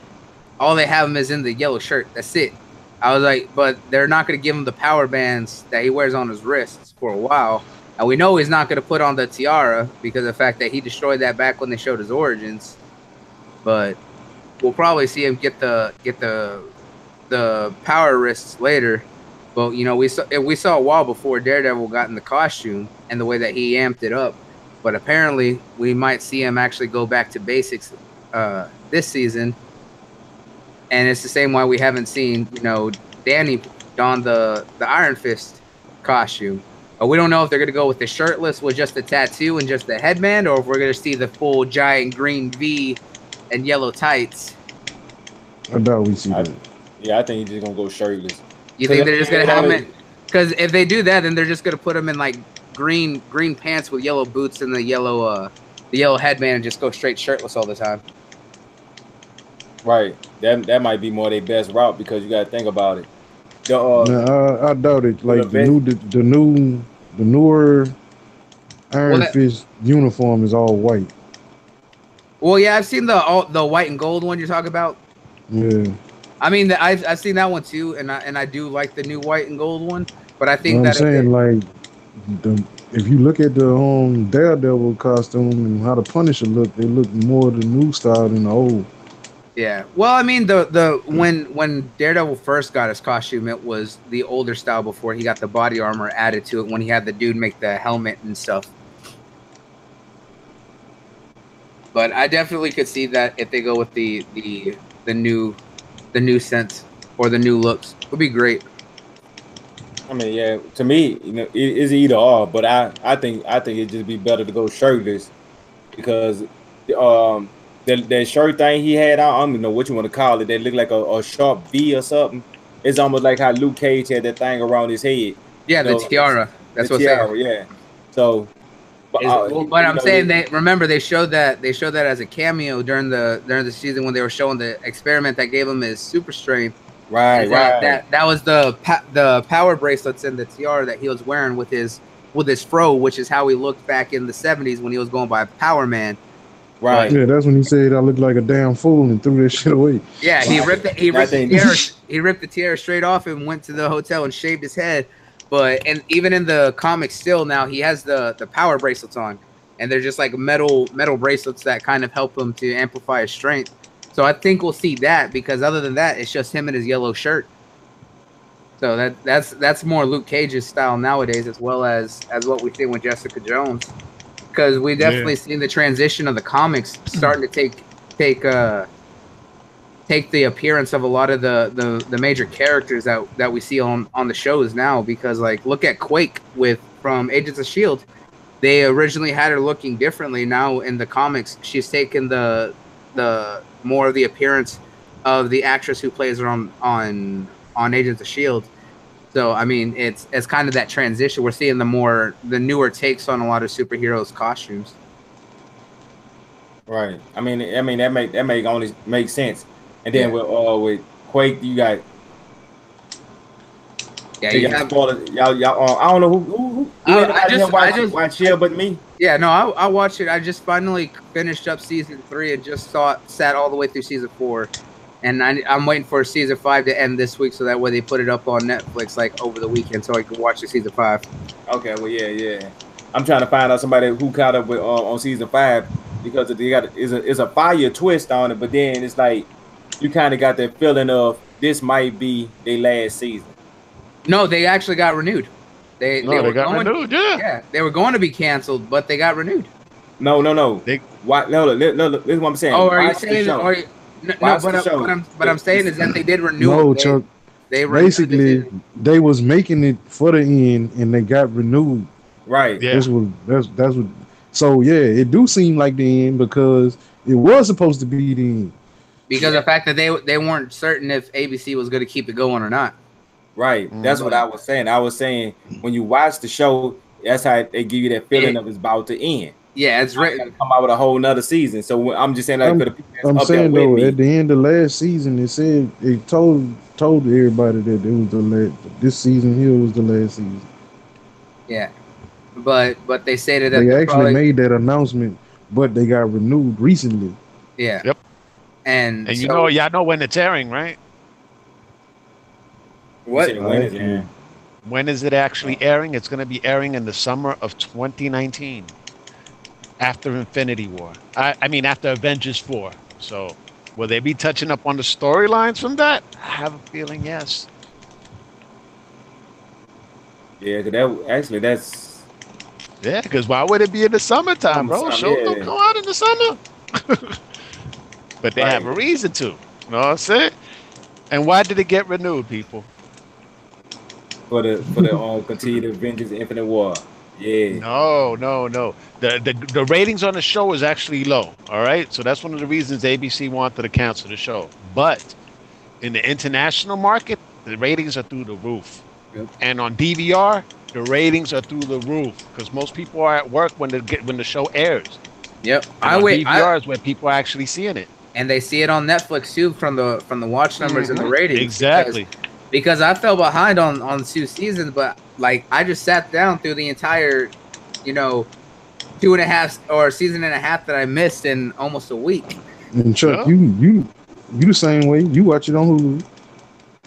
S2: all they have him is in the yellow shirt. That's it. I was like, but they're not going to give him the power bands that he wears on his wrists for a while. And we know he's not going to put on the tiara because of the fact that he destroyed that back when they showed his origins. But we'll probably see him get the power wrists later. But you know, we saw a while before Daredevil got in the costume and the way that he amped it up. But apparently, we might see him actually go back to basics this season. And it's the same why we haven't seen, you know, Danny don the Iron Fist costume. We don't know if they're going to go with the shirtless with just the tattoo and just the headband, or if we're going to see the full giant green V and yellow tights.
S4: I doubt we see that.
S1: Yeah, I think he's just going to go shirtless.
S2: You think they're just going to have him in? Because if they do that, then they're just going to put him in like green pants with yellow boots and the yellow headband and just go straight shirtless all the time.
S1: Right. That might be more their best route because you got to think about it.
S4: I doubt it. Like the newer Iron Fist uniform is all white.
S2: Well, yeah, I've seen the white and gold one you're talking about.
S4: Yeah.
S2: I mean, I've seen that one too, and I do like the new white and gold one. But I think
S4: I'm saying like if you look at the Daredevil costume and how the Punisher look, they look more the new style than the old.
S2: Yeah. Well, I mean, when Daredevil first got his costume, it was the older style before he got the body armor added to it when he had the dude make the helmet and stuff. But I definitely could see that if they go with the new sense or the new looks, it would be great.
S1: I mean, yeah, to me, you know, it's either or, but I think it'd just be better to go shirtless because that shirt thing he had, I don't even know what you want to call it. That looked like a sharp V or something. It's almost like how Luke Cage had that thing around his head.
S2: Yeah, the tiara. That's what I'm saying.
S1: Yeah. So,
S2: but I'm saying they showed that as a cameo during the season when they were showing the experiment that gave him his super strength.
S1: Right.
S2: That was the power bracelets and the tiara that he was wearing with his fro, which is how he looked back in the 70s when he was going by Power Man.
S1: Right.
S4: Yeah, that's when he said I looked like a damn fool and threw that shit away.
S2: Yeah, he ripped the tiara straight off and went to the hotel and shaved his head. But and even in the comics still now he has the power bracelets on. And they're just like metal bracelets that kind of help him to amplify his strength. So I think we'll see that because other than that, it's just him in his yellow shirt. So that's more Luke Cage's style nowadays, as well as what we see with Jessica Jones. Because we definitely seen the transition of the comics starting to take the appearance of a lot of the major characters that we see on the shows now. Because like look at Quake from Agents of S.H.I.E.L.D. They originally had her looking differently. Now in the comics, she's taken the more of the appearance of the actress who plays her on Agents of S.H.I.E.L.D. So I mean, it's kind of that transition. We're seeing the newer takes on a lot of superheroes' costumes.
S1: Right. I mean that make only make sense. And then with Quake, you got
S2: Yeah,
S1: Hey,
S2: you
S1: y'all
S2: have.
S1: spoilers. Y'all. I don't know who anybody watch here but me.
S2: Yeah, no, I watched it. I just finally finished up season 3 and just sat all the way through season 4, and I'm waiting for season 5 to end this week so that way they put it up on Netflix like over the weekend so I can watch the season 5.
S1: Okay, well, yeah. I'm trying to find out somebody who caught up with on season 5 because they got it's a fire twist on it, but then it's like you kind of got that feeling of this might be their last season.
S2: No, they actually got renewed. They were
S3: got
S2: going,
S3: renewed. Yeah.
S2: Yeah, they were going to be canceled, but they got renewed.
S1: No.
S3: They,
S1: Why? No. This is what I'm saying.
S2: Oh, are you
S1: Watch the
S2: saying?
S1: show.
S2: Or, no,
S1: Watch
S2: but
S1: the show.
S2: what I'm saying is that they did renew.
S4: No,
S2: them.
S4: Chuck.
S2: They renewed
S4: Basically, they was making it for the end, and they got renewed.
S1: Right.
S3: yeah.
S4: That's what. So yeah, it do seem like the end because it was supposed to be the end.
S2: because of the fact that they weren't certain if ABC was going to keep it going or not.
S1: Right. That's what I was saying. I was saying when you watch the show, that's how they give you that feeling of it's about to end.
S2: Yeah, it's
S1: Right.
S2: written.
S1: Come out with a whole nother season. So I'm just saying, like, for the people that's
S4: I'm
S1: up there
S4: saying
S1: with
S4: though,
S1: me,
S4: at the end of last season, it said it told everybody that it was the last. This season here was the last season.
S2: Yeah, but they stated that
S4: They
S2: they're
S4: actually
S2: probably,
S4: made that announcement, but they got renewed recently.
S2: Yeah.
S3: Yep.
S2: And
S3: you
S2: so,
S3: y'all know when it's airing, right?
S2: what?
S1: you said when is it?
S3: When is it actually airing? It's going to be airing in the summer of 2019, after Infinity War. I mean, after Avengers 4. So, will they be touching up on the storylines from that? I have a feeling yes.
S1: Yeah, that's
S3: Yeah, because why would it be in the summertime, bro? Shows don't go out in the summer. But they have a reason to. You know what I'm saying? And why did it get renewed, people?
S1: for the continued Avengers Infinite War. Yeah.
S3: No. The ratings on the show is actually low. All right, so that's one of the reasons ABC wanted to cancel the show. But in the international market, the ratings are through the roof.
S2: Yep.
S3: And on DVR, the ratings are through the roof because most people are at work when the show airs.
S2: Yep.
S3: DVR is where people are actually seeing it,
S2: and they see it on Netflix too from the watch numbers and the ratings.
S3: Exactly.
S2: Because I fell behind on 2 seasons, but like I just sat down through the entire, 2.5 or season and a half that I missed in almost a week.
S4: And Chuck, you the same way. You watch it on Hulu.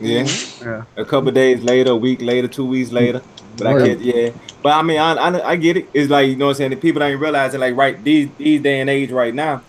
S1: Yeah. A couple of days later, a week later, 2 weeks later. But I can't. But I mean, I get it. It's like, you know what I'm saying? The people don't realize it. Like these day and age right now,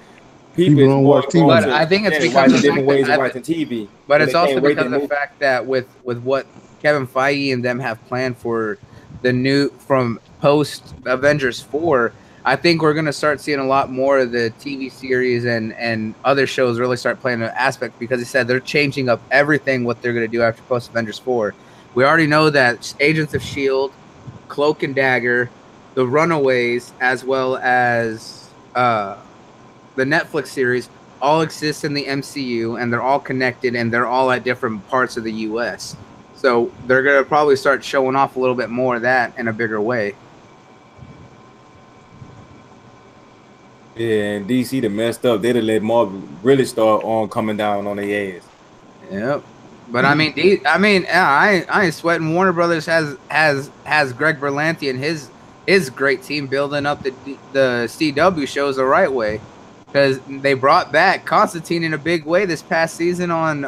S1: people
S4: don't watch TV.
S2: But I think it's because of
S1: different ways of watching TV.
S2: But it's also because of the fact that with what Kevin Feige and them have planned for the new from post Avengers 4, I think we're gonna start seeing a lot more of the TV series and other shows really start playing an aspect because he said they're changing up everything what they're gonna do after post Avengers 4. We already know that Agents of S.H.I.E.L.D., Cloak and Dagger, The Runaways, as well as the Netflix series all exist in the MCU and they're all connected and they're all at different parts of the US. So they're going to probably start showing off a little bit more of that in a bigger way.
S1: Yeah, and DC that messed up. They'd have let Marvel really start on coming down on their ass.
S2: Yep. But I ain't sweating. Warner Brothers has Greg Berlanti and his great team building up the CW shows the right way. Because they brought back Constantine in a big way this past season on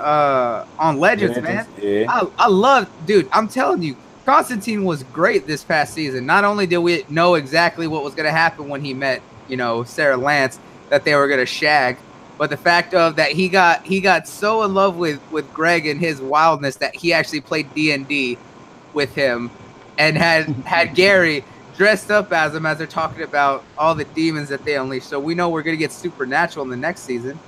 S2: Legends, man.
S1: Yeah.
S2: I love, dude. I'm telling you, Constantine was great this past season. Not only did we know exactly what was going to happen when he met, Sarah Lance, that they were going to shag, but the fact of that he got so in love with Greg and his wildness that he actually played D&D with him, and had Gary dressed up as him as they're talking about all the demons that they unleash. So we know we're going to get supernatural in the next season.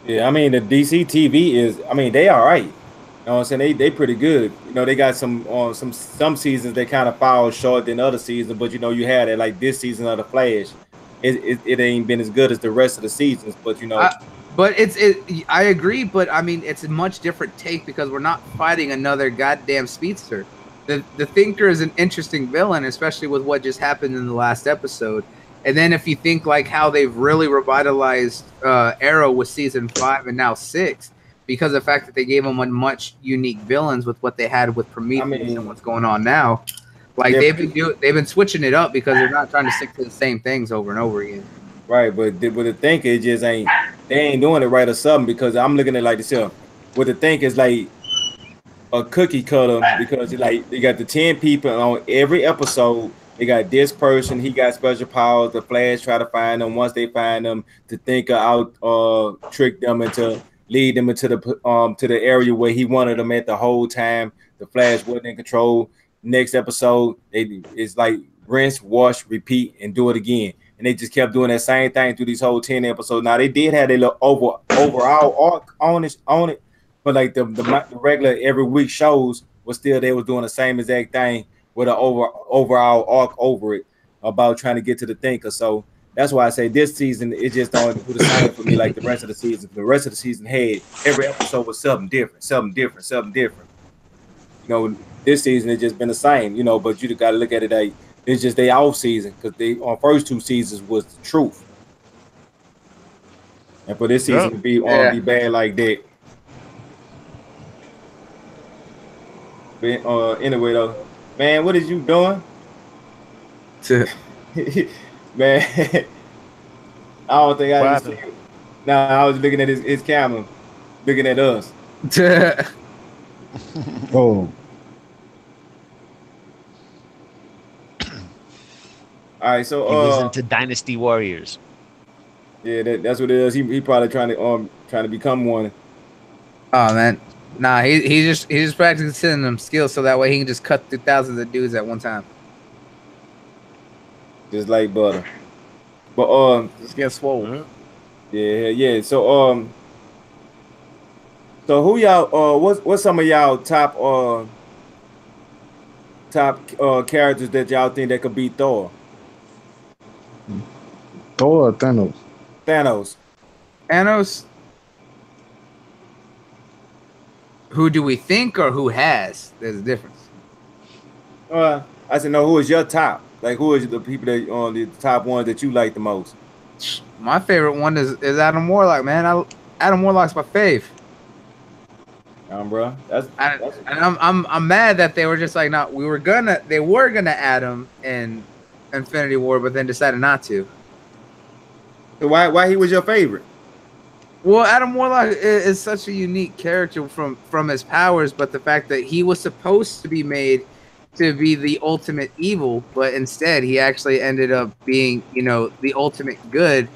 S1: Yeah, I mean, the DC TV is, they all right. You know what I'm saying? They pretty good. They got some seasons they kind of fall short than other seasons, but you had it like this season of The Flash. It ain't been as good as the rest of the seasons, but
S2: But I agree, but I mean, it's a much different take because we're not fighting another goddamn speedster. The Thinker is an interesting villain, especially with what just happened in the last episode. And then if you think like how they've really revitalized Arrow with season 5 and now 6, because of the fact that they gave them a much unique villains with what they had with Prometheus and what's going on now. Like they've been switching it up because they're not trying to stick to the same things over and over again.
S1: Right, but with the think it just ain't they ain't doing it right or something because I'm looking at it like this here. With the think is like a cookie cutter because like they got the 10 people on every episode. They got this person, he got special powers. The Flash try to find them. Once they find them, to think out, trick them into lead them into the area where he wanted them at the whole time. The Flash wasn't in control. Next episode, it's like rinse, wash, repeat, and do it again. And they just kept doing that same thing through these whole 10 episodes. Now they did have a little overall arc on it, but like the regular every week shows was still they was doing the same exact thing with an overall arc over it about trying to get to the thinker. So that's why I say this season it just don't do the same for me like the rest of the season. The rest of the season had every episode was something different. You know, this season it's just been the same. You know, but you got to look at it like it's just they off season because they on first 2 seasons was the truth, and for this season to be bad like that. But anyway though. Man, what is you doing? Man, I don't think I just. Nah, I was looking at his camera, looking at us.
S4: Oh.
S1: All right, so
S3: he was into Dynasty Warriors.
S1: Yeah, that's what it is. He probably trying to become one.
S2: Oh man. Nah, he's just practicing them skills so that way he can just cut through thousands of dudes at one time.
S1: Just like butter. But
S2: just get swole.
S1: Yeah. So who y'all what's some of y'all top characters that y'all think that could beat Thor?
S4: Thor or Thanos?
S2: Thanos. Who do we think or who has? There's a difference.
S1: I said no. Who is your top? Like who is the people that on the top ones that you like the most?
S2: My favorite one is Adam Warlock, man. Adam Warlock's my fave.
S1: Bro,
S2: I'm mad that they were just like, no, they were gonna add him in Infinity War, but then decided not to.
S1: So why he was your favorite?
S2: Well, Adam Warlock is such a unique character from his powers, but the fact that he was supposed to be made to be the ultimate evil, but instead he actually ended up being, the ultimate good.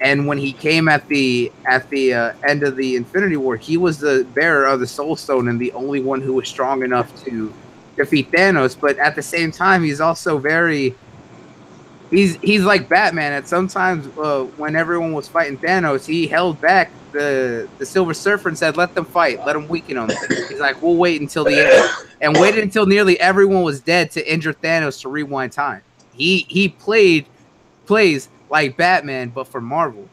S2: And when he came at the end of the Infinity War, he was the bearer of the Soul Stone and the only one who was strong enough to defeat Thanos. But at the same time, he's also he's like Batman. At sometimes when everyone was fighting Thanos, he held back the Silver Surfer and said, "Let them fight, let them weaken them." He's like, "We'll wait until the end," and waited until nearly everyone was dead to injure Thanos to rewind time. He plays like Batman, but for Marvel.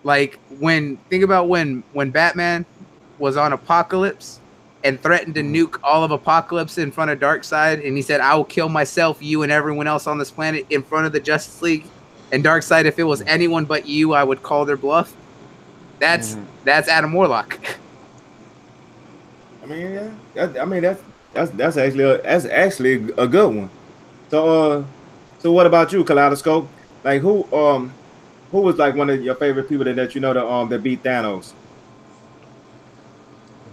S2: Like think about when Batman was on Apocalypse and threatened to nuke all of Apocalypse in front of Darkseid, and he said, "I will kill myself, you, and everyone else on this planet in front of the Justice League." And Darkseid, if it was anyone but you, I would call their bluff. That's Adam Warlock.
S1: I mean, that's actually a good one. So what about you, Kaleidoscope? Like who was like one of your favorite people that you know that beat Thanos?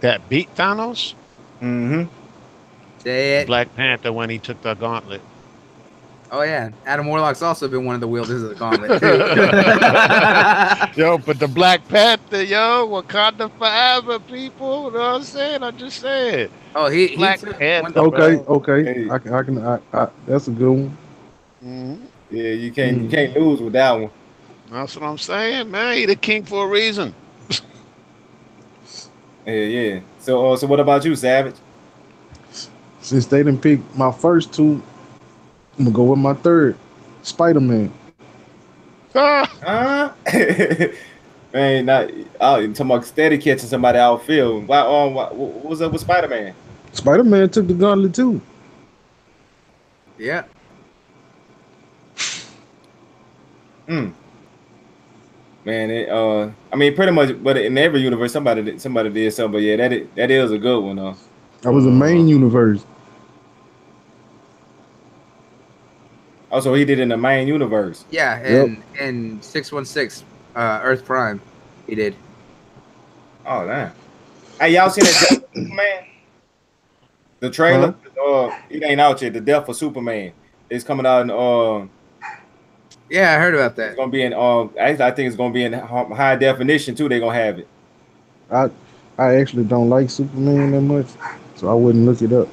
S3: That beat Thanos?
S1: Mm-hmm.
S2: Say it.
S3: Black Panther when he took the gauntlet.
S2: Oh yeah, Adam Warlock's also been one of the wielders of the gauntlet too.
S3: Yo, but the Black Panther, Wakanda forever, people. You know what I'm saying? I'm just saying.
S2: Oh, he
S3: Black Panther.
S4: Okay.
S1: Hey.
S4: I can. That's a good one.
S3: Mm-hmm.
S1: Yeah, you can't lose with that one.
S3: That's what I'm saying, man. He the king for a reason.
S1: Yeah. So what about you, Savage?
S4: Since they didn't pick my first two, I'm gonna go with my third, Spider-Man.
S1: Man, talking about steady catching somebody outfield. What's up with Spider-Man?
S4: Spider-Man took the gauntlet too.
S2: Yeah.
S1: Man, I mean, pretty much, but in every universe, somebody did something. But yeah, that is a good one, though.
S4: That was the main universe.
S1: Also, he did in the main universe.
S2: Yeah,
S4: Yep.
S2: in 616, Earth Prime, he did.
S1: Oh damn! Hey, y'all seen that Death of Superman? The
S4: Huh?
S1: trailer? It ain't out yet. The Death of Superman. It's coming out in
S2: Yeah, I heard about
S1: it's
S2: that.
S1: gonna be in I think it's gonna be in high definition too. They're gonna have it.
S4: I I actually don't like Superman that much, so I wouldn't look it up.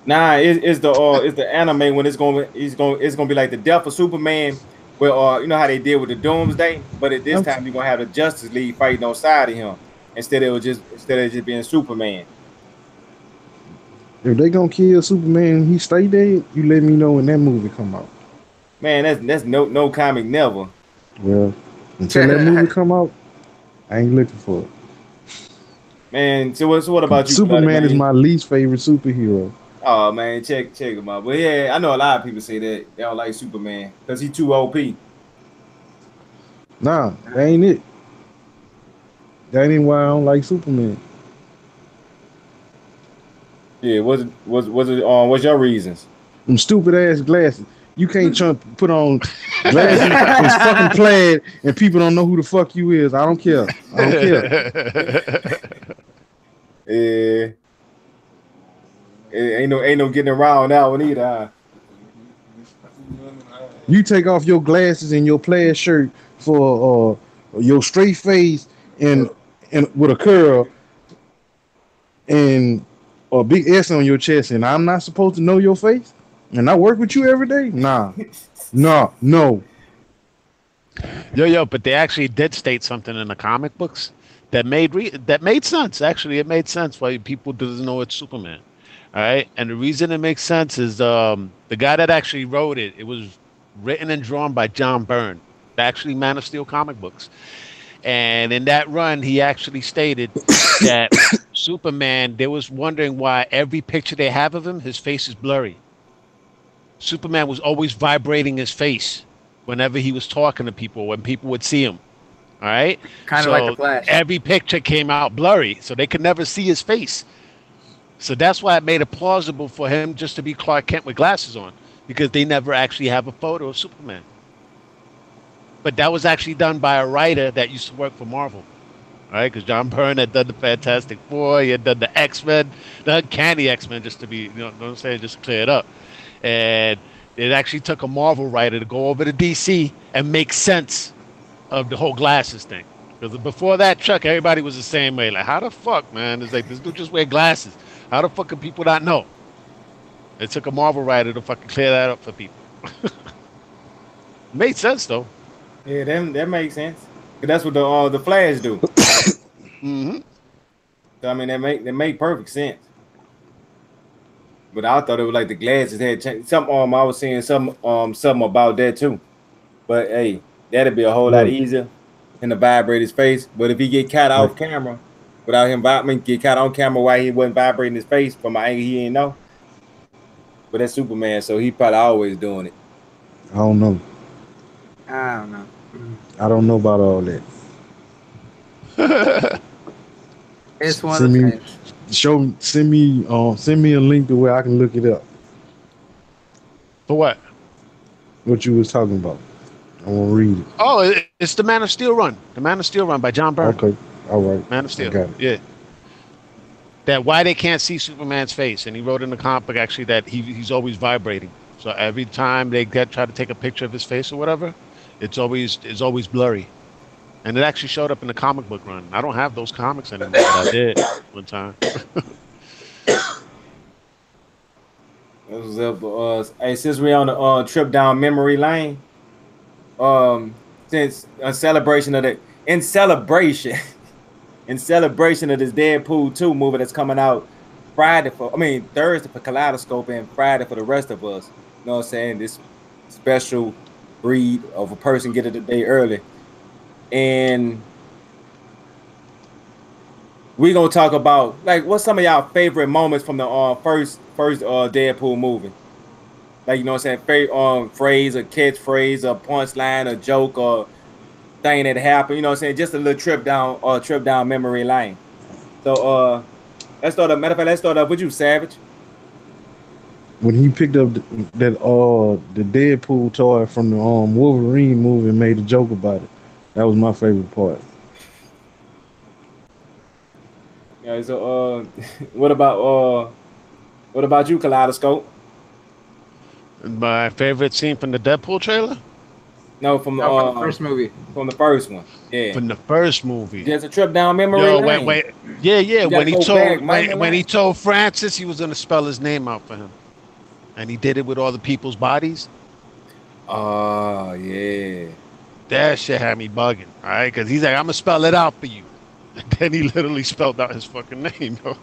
S1: Nah, it's the anime when it's gonna be like the Death of Superman, where you know how they did with the Doomsday, but at this
S4: I'm,
S1: time you're gonna have the Justice League fighting on side of him instead of just being Superman.
S4: if they gonna kill Superman and he stay dead, you let me know when that movie come out.
S1: Man, that's no comic never.
S4: Well, until that movie come out, I ain't looking for it.
S1: Man, so what about you, Bloody
S4: Superman is
S1: man?
S4: my least favorite superhero.
S1: Oh man, check him out. But yeah, I know a lot of people say that they don't like Superman because he's too OP.
S4: Nah, that ain't it. That ain't why I don't like Superman.
S1: Yeah, what's your reasons?
S4: Them stupid ass glasses. You can't put on glasses that's fucking plaid and people don't know who the fuck you is. I don't care. I don't care.
S1: Yeah, ain't no getting around that one either. Huh?
S4: You take off your glasses and your plaid shirt for your straight face and with a curl and a big S on your chest, and I'm not supposed to know your face, and I work with you every day. Nah, no.
S3: Yo, but they actually did state something in the comic books that made sense. Actually, it made sense why people doesn't know it's Superman. All right, and the reason it makes sense is the guy that actually wrote it. It was written and drawn by John Byrne, actually Man of Steel comic books. And in that run, he actually stated that Superman. They was wondering why every picture they have of him, his face is blurry. Superman was always vibrating his face whenever he was talking to people, when people would see him. All right.
S2: Kind of like the
S3: So
S2: Flash.
S3: every picture came out blurry, so they could never see his face. So that's why it made it plausible for him just to be Clark Kent with glasses on, because they never actually have a photo of Superman. But that was actually done by a writer that used to work for Marvel. All right, because John Byrne had done the Fantastic Four, he had done the X-Men, the Uncanny X-Men, just to be, you know what I'm saying, just to clear it up. And it actually took a Marvel writer to go over to DC and make sense of the whole glasses thing. Because before that, Chuck, everybody was the same way. Like, how the fuck, man? It's like, this dude just wear glasses. How the fuck can people not know? It took a Marvel writer to fucking clear that up for people. Made sense, though.
S1: Yeah, that makes sense. 'Cause that's what the Flash do.
S3: Mm-hmm.
S1: So, I mean, that make perfect sense. But I thought it was like the glasses had changed. Some I was seeing something about that too. But hey, that'd be a whole lot
S4: What?
S1: easier than to vibrate his face. But if he get caught
S4: Like,
S1: off camera without him get caught on camera while he wasn't vibrating his face from an angle he didn't know. But that's Superman, so he probably always doing it.
S4: I don't know.
S2: I don't know.
S4: I don't know about all that.
S2: It's one
S4: Send
S2: of the
S4: me,
S2: things.
S4: send me a link to where I can look it up.
S3: For what?
S4: What you was talking about. I want to read it.
S3: Oh, it's the Man of Steel run. The Man of Steel run by John Byrne.
S4: Okay, all right.
S3: Man of
S4: I
S3: Steel.
S4: got it.
S3: Yeah. That why they can't see Superman's face, and he wrote in the comic book actually that he's always vibrating. So every time they try to take a picture of his face or whatever, it's always blurry. And it actually showed up in the comic book run. I don't have those comics anymore, but I did one time.
S1: Hey, since we're on the trip down memory lane, since a celebration of in celebration in celebration of this Deadpool 2 movie that's coming out Thursday for Kaleidoscope and Friday for the rest of us. You know what I'm saying? This special breed of a person get it a day early. And we're gonna talk about like what's some of y'all favorite moments from the first Deadpool movie. Like, you know what I'm saying? Phrase, a catchphrase, a punchline, a joke, or thing that happened. You know what I'm saying? Just a little trip down memory lane. So let's start up. Matter of fact, let's start up with you, Savage.
S4: When he picked up the Deadpool toy from the Wolverine movie and made a joke about it, that was my favorite part.
S1: Yeah. So what about you, Kaleidoscope?
S3: My favorite scene from the Deadpool trailer?
S1: No, from
S2: No, from the first movie.
S1: From the first one. Yeah.
S3: From the first movie.
S1: Just a trip down memory
S3: Yo,
S1: lane.
S3: wait. Yeah.
S1: You
S3: When
S1: gotta
S3: he
S1: go
S3: told
S1: back, man,
S3: when he told Francis he was gonna spell his name out for him. And he did it with all the people's bodies.
S1: Oh yeah.
S3: That shit had me bugging, all right? Because he's like, I'm gonna spell it out for you. And then he literally spelled out his fucking name, yo.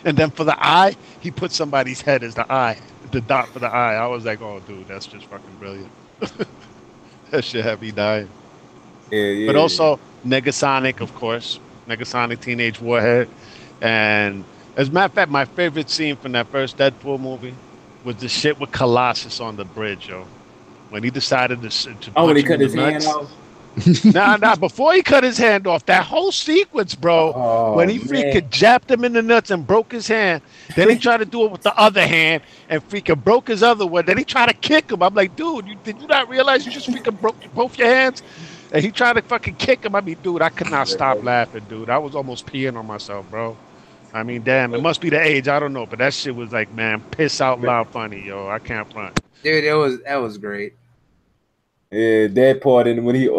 S3: And then for the eye, he put somebody's head as the eye, the dot for the eye. I was like, oh, dude, that's just fucking brilliant. That shit had me dying.
S1: Yeah.
S3: But also Negasonic, of course, Negasonic Teenage Warhead, and as a matter of fact, my favorite scene from that first Deadpool movie was the shit with Colossus on the bridge, yo. When he decided to
S1: when he
S3: punch him
S1: cut
S3: in the
S1: his hand
S3: nuts.
S1: off.
S3: Nah, before he cut his hand off, that whole sequence, bro,
S1: Oh,
S3: when he
S1: man.
S3: freaking jabbed him in the nuts and broke his hand, then he tried to do it with the other hand and freaking broke his other one, then he tried to kick him. I'm like, dude, did you not realize you just freaking broke both your hands? And he tried to fucking kick him. I mean, dude, I could not stop laughing, dude. I was almost peeing on myself, bro. I mean, damn, it must be the age, I don't know, but that shit was like, man, piss out loud funny, yo. I can't front.
S2: Dude, that was great.
S1: Yeah, that part, and when he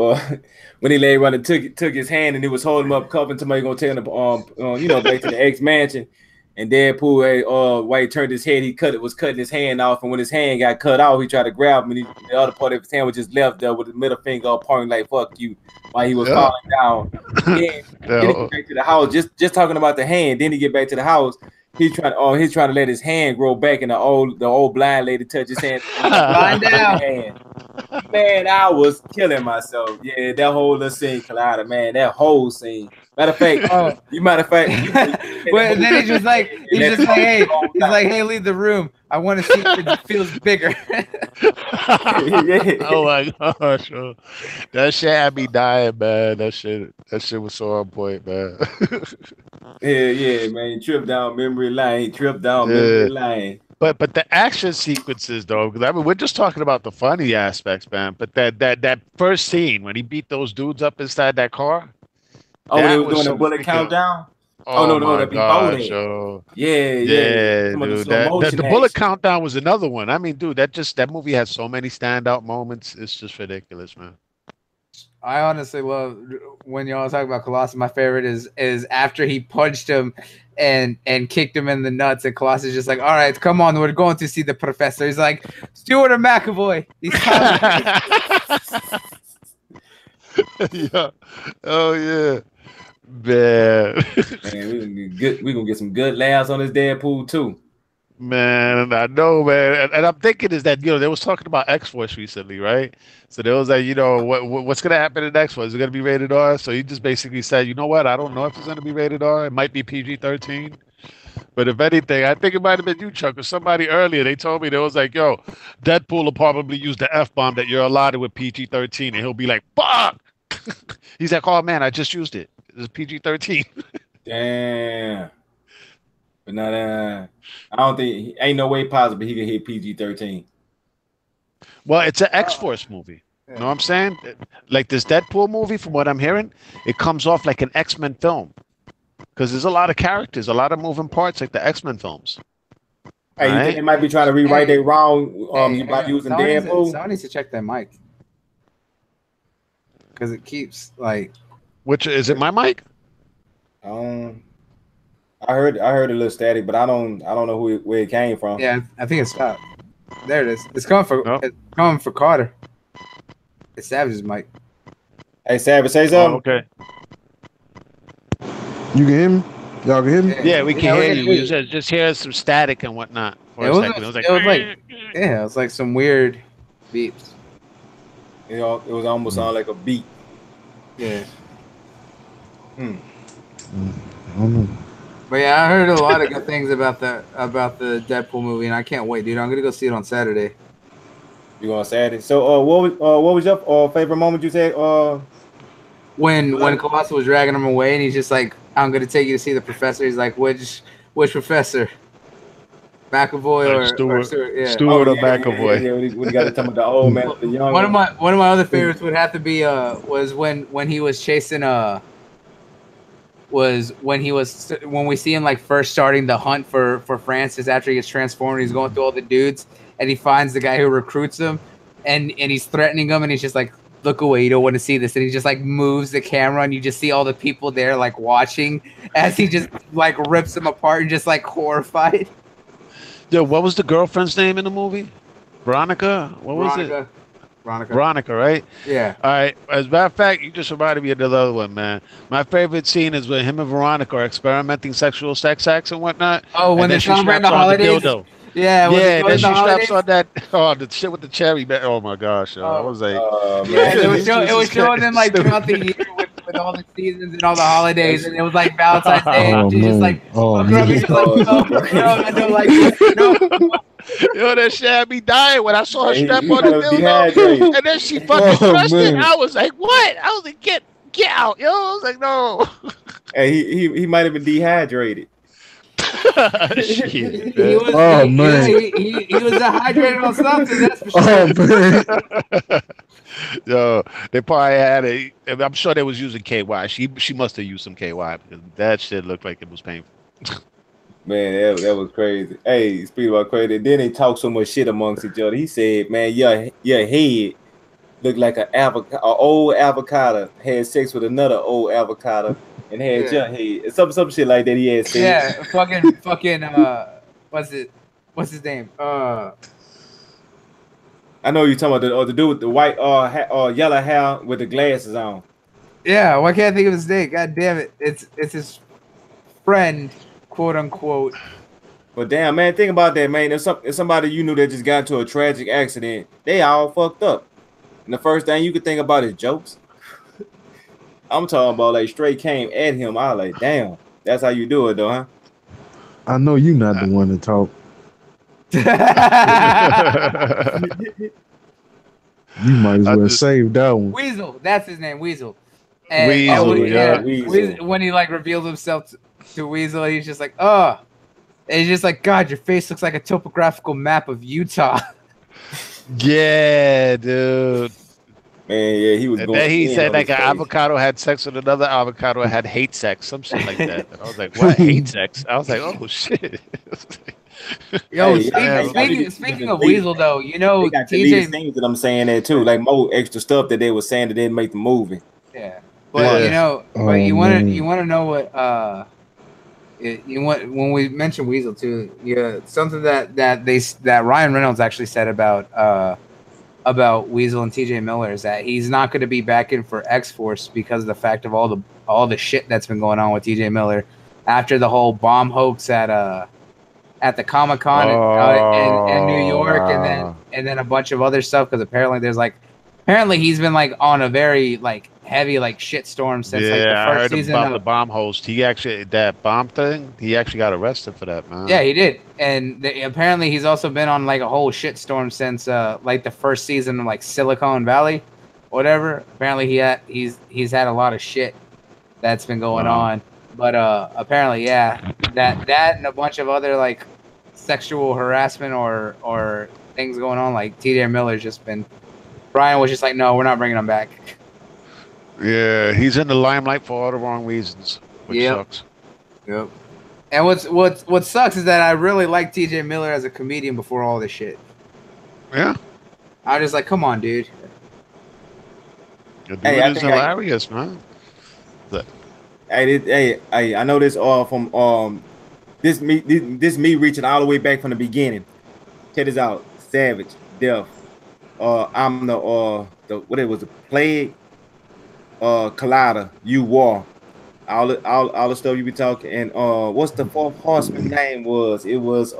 S1: laid around and took his hand and he was holding him up, covering somebody gonna take him back to the X mansion, and Deadpool while he turned his head, was cutting his hand off, and when his hand got cut off, he tried to grab him, and the other part of his hand was just left there with the middle finger up pointing like "fuck you" while he was falling down. Then he get back to the house, just talking about the hand. Then he get back to the house. He's trying to let his hand grow back, and the old blind lady touch his hand.
S2: Blind down.
S1: Man, I was killing myself. Yeah, that whole little scene, Collider, man, that whole scene. Matter of fact,
S2: but then he's just like, hey, leave the room. I want to see if it feels bigger.
S3: Oh my gosh, bro. That shit had me dying, man. That shit was so on point, man.
S1: yeah, man. Trip down memory lane. Memory lane.
S3: But the action sequences, though, because I mean, we're just talking about the funny aspects, man. But that first scene when he beat those dudes up inside that car.
S1: Oh, when he was doing the bullet countdown.
S3: Oh no, that gosh, yo.
S1: Yeah,
S3: dude. The bullet countdown was another one. I mean, dude, that movie has so many standout moments. It's just ridiculous, man.
S2: I honestly love when y'all talk about Colossus. My favorite is after he punched him and kicked him in the nuts, and Colossus is just like, all right, come on, we're going to see the professor. He's like, Stewart or McAvoy.
S3: Yeah. Oh yeah. Man,
S1: we gonna get some good laughs on this Deadpool too.
S3: Man, I know, man, and I'm thinking is that they was talking about X-Force recently, right? So there was like, what's gonna happen in X-Force? Is it gonna be rated R? So he just basically said, you know what? I don't know if it's gonna be rated R. It might be PG-13. But if anything, I think it might have been you, Chuck, or somebody earlier. They told me, they was like, yo, Deadpool will probably use the F-bomb that you're allotted with PG-13, and he'll be like, fuck. He's like, oh man, I just used it. It's PG-13.
S1: Damn. But not I don't think ain't no way possible he can hit PG-13.
S3: Well, it's an X-Force movie. You know what I'm saying? Like this Deadpool movie, from what I'm hearing, it comes off like an X-Men film. Because there's a lot of characters, a lot of moving parts, like the X-Men films.
S1: Hey, you think they might be trying to rewrite their wrong by using Deadpool?
S2: Someone needs to check that mic. Because it keeps like.
S3: Which is it? My mic?
S1: I heard a little static, but I don't know where it came from.
S2: Yeah, I think it stopped. There it is. It's coming for Carter. It's Savage's mic.
S1: Hey, Savage, say something.
S3: Oh, okay.
S4: You can hear me? Y'all can hear me?
S3: Yeah, we can hear you. You just hear some static and whatnot for a second.
S2: It was like some weird beeps.
S1: It was almost sound like a beat.
S2: Yeah.
S4: I don't know.
S2: But yeah, I heard a lot of good things about the Deadpool movie, and I can't wait, dude. I'm gonna go see it on Saturday.
S1: You going Saturday? So, what was your favorite moment? You said,
S2: when Colossal was dragging him away, and he's just like, "I'm gonna take you to see the professor." He's like, "Which professor? McAvoy or Stewart?" Yeah.
S3: Stewart or
S1: Yeah,
S3: McAvoy.
S1: when he got to talk about the old man with the young
S2: One of my other favorites would have to be was when he was chasing was when we see him like first starting the hunt for Francis after he gets transformed. He's going through all the dudes and he finds the guy who recruits him and he's threatening him and he's just like, look away, you don't want to see this, and he just like moves the camera and you just see all the people there like watching as he just like rips him apart and just like horrified.
S3: Yo, what was the girlfriend's name in the movie? Veronica? What was it? Veronica, right?
S2: Yeah.
S3: All right. As a matter of fact, you just reminded me of the other one, man. My favorite scene is when him and Veronica are experimenting sexual sex acts and whatnot.
S2: Oh, when they're celebrating the holidays.
S3: Yeah, and then she straps on that. Oh, the shit with the cherry. Oh my gosh, I was like,
S2: yeah, it was showing them like throughout the year with all the seasons and all the holidays, and it was like Valentine's Day. And she's just like, no, like, no.
S3: Yo, that shit had me dying when I saw her strap on the dildo, and then she fucking crushed it. I was like, what? I was like, get out, yo. I was like, no.
S1: Hey, he might have been dehydrated.
S3: Shit,
S2: he was dehydrated on something, that's for sure.
S3: Man. Yo, they probably had a. I'm sure they was using KY. She must have used some KY because that shit looked like it was painful.
S1: Man, that was crazy. Hey, speaking about crazy, then they talk so much shit amongst each other. He said, "Man, your head looked like an old avocado had sex with another old avocado." And had your head, some shit like that. He had said,
S2: "Yeah, fucking, what's his name?
S1: I know you're talking about the dude with the white yellow hair with the glasses on.
S2: Yeah, why can't I think of his name? God damn it, it's his friend, quote unquote.
S1: But damn, man, think about that, man. If somebody you knew that just got into a tragic accident, they all fucked up, and the first thing you could think about is jokes. I'm talking about like straight came at him. I was like, damn, that's how you do it though, huh?
S4: I know you're not the one to talk. You might as well save that one.
S2: Weasel, that's his name, Weasel.
S3: Weasel.
S2: When he like revealed himself to Weasel, he's just like, oh, and he's just like, God, your face looks like a topographical map of Utah.
S3: Yeah, dude.
S1: Man, yeah, he was.
S3: And then he said like an avocado had sex with another avocado and had hate sex, some shit like that. And I was like, what hate sex? I was like, oh shit.
S2: Yo, speaking of Weasel though, you know,
S1: they got TJ things that I'm saying there too, like more extra stuff that they were saying that didn't make the movie.
S2: Yeah, but you know, you want to know what when we mentioned Weasel too, yeah, something that Ryan Reynolds actually said about Weasel and TJ Miller is that he's not going to be back in for X-Force because of the fact of all the shit that's been going on with TJ Miller after the whole bomb hoax at the Comic-Con in New York, and then a bunch of other stuff, because apparently he's been like on a very like heavy like shitstorm since like the first season.
S3: About the bomb host. He actually that bomb thing. He actually got arrested for that, man.
S2: Yeah, he did, and apparently he's also been on like a whole shitstorm since like the first season of like Silicon Valley, whatever. Apparently he's had a lot of shit that's been going on, but apparently that and a bunch of other like sexual harassment or things going on. Like TJ Miller's just been. Brian was just like, no, we're not bringing him back.
S3: Yeah, he's in the limelight for all the wrong reasons, which sucks.
S2: Yep. And what sucks is that I really liked TJ Miller as a comedian before all this shit.
S3: Yeah.
S2: I was just like, come on, dude.
S3: Dude is hilarious, man.
S1: Hey, I know this all from this me reaching all the way back from the beginning. Check this out. Savage, Death. I'm the what it was, the Plague, Collider, You War, all the stuff you be talking, and what's the fourth horseman name was? It was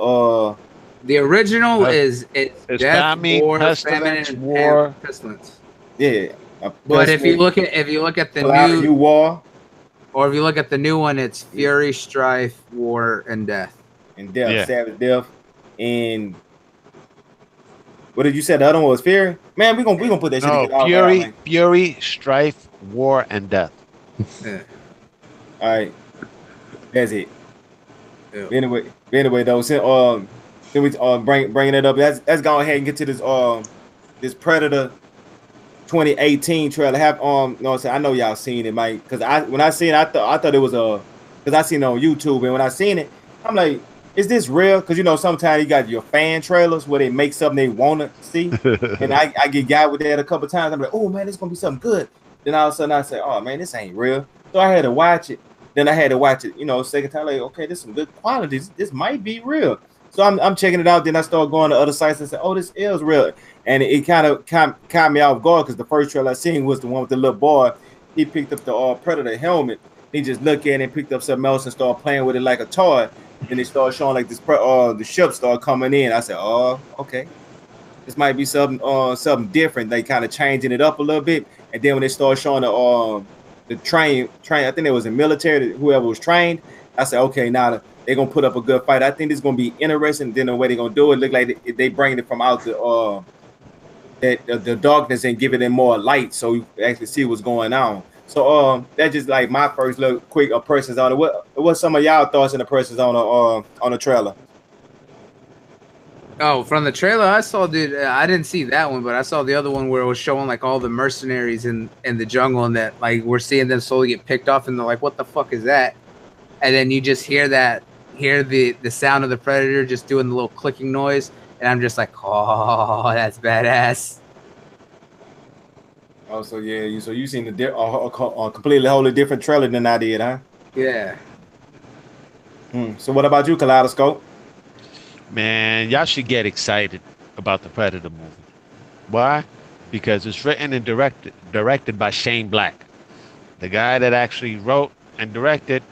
S2: the original it's Death, War,
S3: Pestilence,
S2: Famine,
S3: War,
S2: and Pestilence.
S1: Yeah,
S2: but if you look at the
S1: Collider,
S2: new
S1: You War,
S2: or if you look at the new one, it's Fury, Strife, War, and Death.
S1: And Death, Savage, Death, and What did you say? The other one was Fury. Man, we gonna put that shit
S3: No,
S1: together. All right, man.
S3: Fury, Strife, War, and Death.
S2: Yeah.
S1: All right, that's it.
S2: Yeah.
S1: Anyway, though, since we bringing it up, let's go ahead and get to this Predator 2018 trailer. Have no, I know y'all seen it, Mike. Because when I seen it, I thought it was because I seen it on YouTube, and when I seen it, I'm like, is this real? Because sometimes you got your fan trailers where they make something they want to see, and I get got with that a couple times. I'm like, oh man, this gonna be something good. Then all of a sudden I say, oh man, this ain't real. So I had to watch it. Then I had to watch it, second time. Like, okay, this is some good quality. This might be real. So I'm checking it out. Then I start going to other sites and say, oh, this is real. And it kind of caught me off guard because the first trailer I seen was the one with the little boy. He picked up the Predator helmet. He just looked at it and picked up something else and started playing with it like a toy. And they started showing like this the ship started coming in. I said, oh, okay. This might be something different. They kind of changing it up a little bit. And then when they started showing the train, I think it was in military, whoever was trained. I said, okay, now they're gonna put up a good fight. I think it's gonna be interesting. Then the way they're gonna do it, look like they bringing it from out the darkness and giving them more light, so you actually see what's going on. So that's just like my first look, quick impressions on it. What's some of y'all thoughts and impressions on the trailer?
S2: Oh, from the trailer I saw, dude, I didn't see that one, but I saw the other one where it was showing like all the mercenaries in the jungle, and that like we're seeing them slowly get picked off, and they're like, what the fuck is that? And then you just hear the sound of the Predator just doing the little clicking noise, and I'm just like, oh, that's badass.
S1: Oh, so yeah, you seen a completely wholly different trailer than I did, huh?
S2: Yeah.
S1: So what about you, Kaleidoscope?
S3: Man, y'all should get excited about the Predator movie. Why? Because it's written and directed by Shane Black, the guy that actually wrote and directed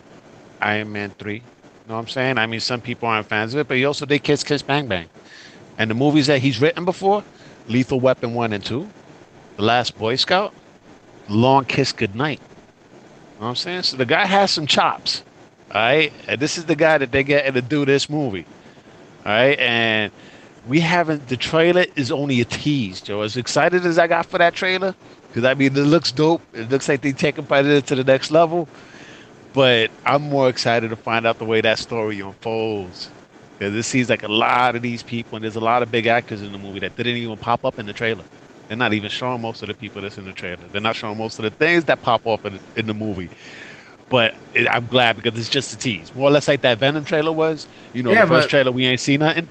S3: Iron Man 3. You know what I'm saying? I mean, some people aren't fans of it, but he also did Kiss Kiss Bang Bang. And the movies that he's written before, Lethal Weapon 1 and 2, The Last Boy Scout, Long Kiss Goodnight. You know what I'm saying? So the guy has some chops. All right? And this is the guy that they get to do this movie. All right? And the trailer is only a tease, Joe. As excited as I got for that trailer, because I mean, it looks dope. It looks like they take it to the next level. But I'm more excited to find out the way that story unfolds. Because it seems like a lot of these people, and there's a lot of big actors in the movie that didn't even pop up in the trailer. They're not even showing most of the people that's in the trailer. They're not showing most of the things that pop off in the movie. But I'm glad because it's just a tease. More or less like that Venom trailer was. The first trailer, we ain't seen nothing.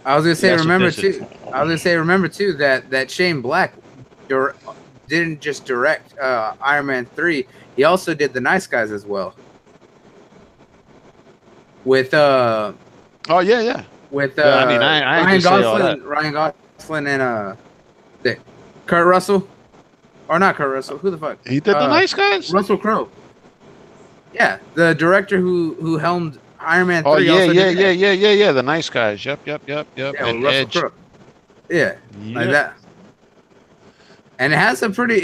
S2: I was gonna say, remember too that Shane Black didn't just direct Iron Man 3. He also did The Nice Guys as well. With
S3: yeah.
S2: With
S3: I mean, I
S2: Ryan Gosling and Kurt Russell, or not Kurt Russell? Who the fuck?
S3: He did The Nice Guys.
S2: Russell Crowe. Yeah, the director who helmed Iron Man 3.
S3: Oh yeah. The Nice Guys. Yep.
S2: Yeah,
S3: and
S2: Russell Crowe. Yeah, like that. And it has a pretty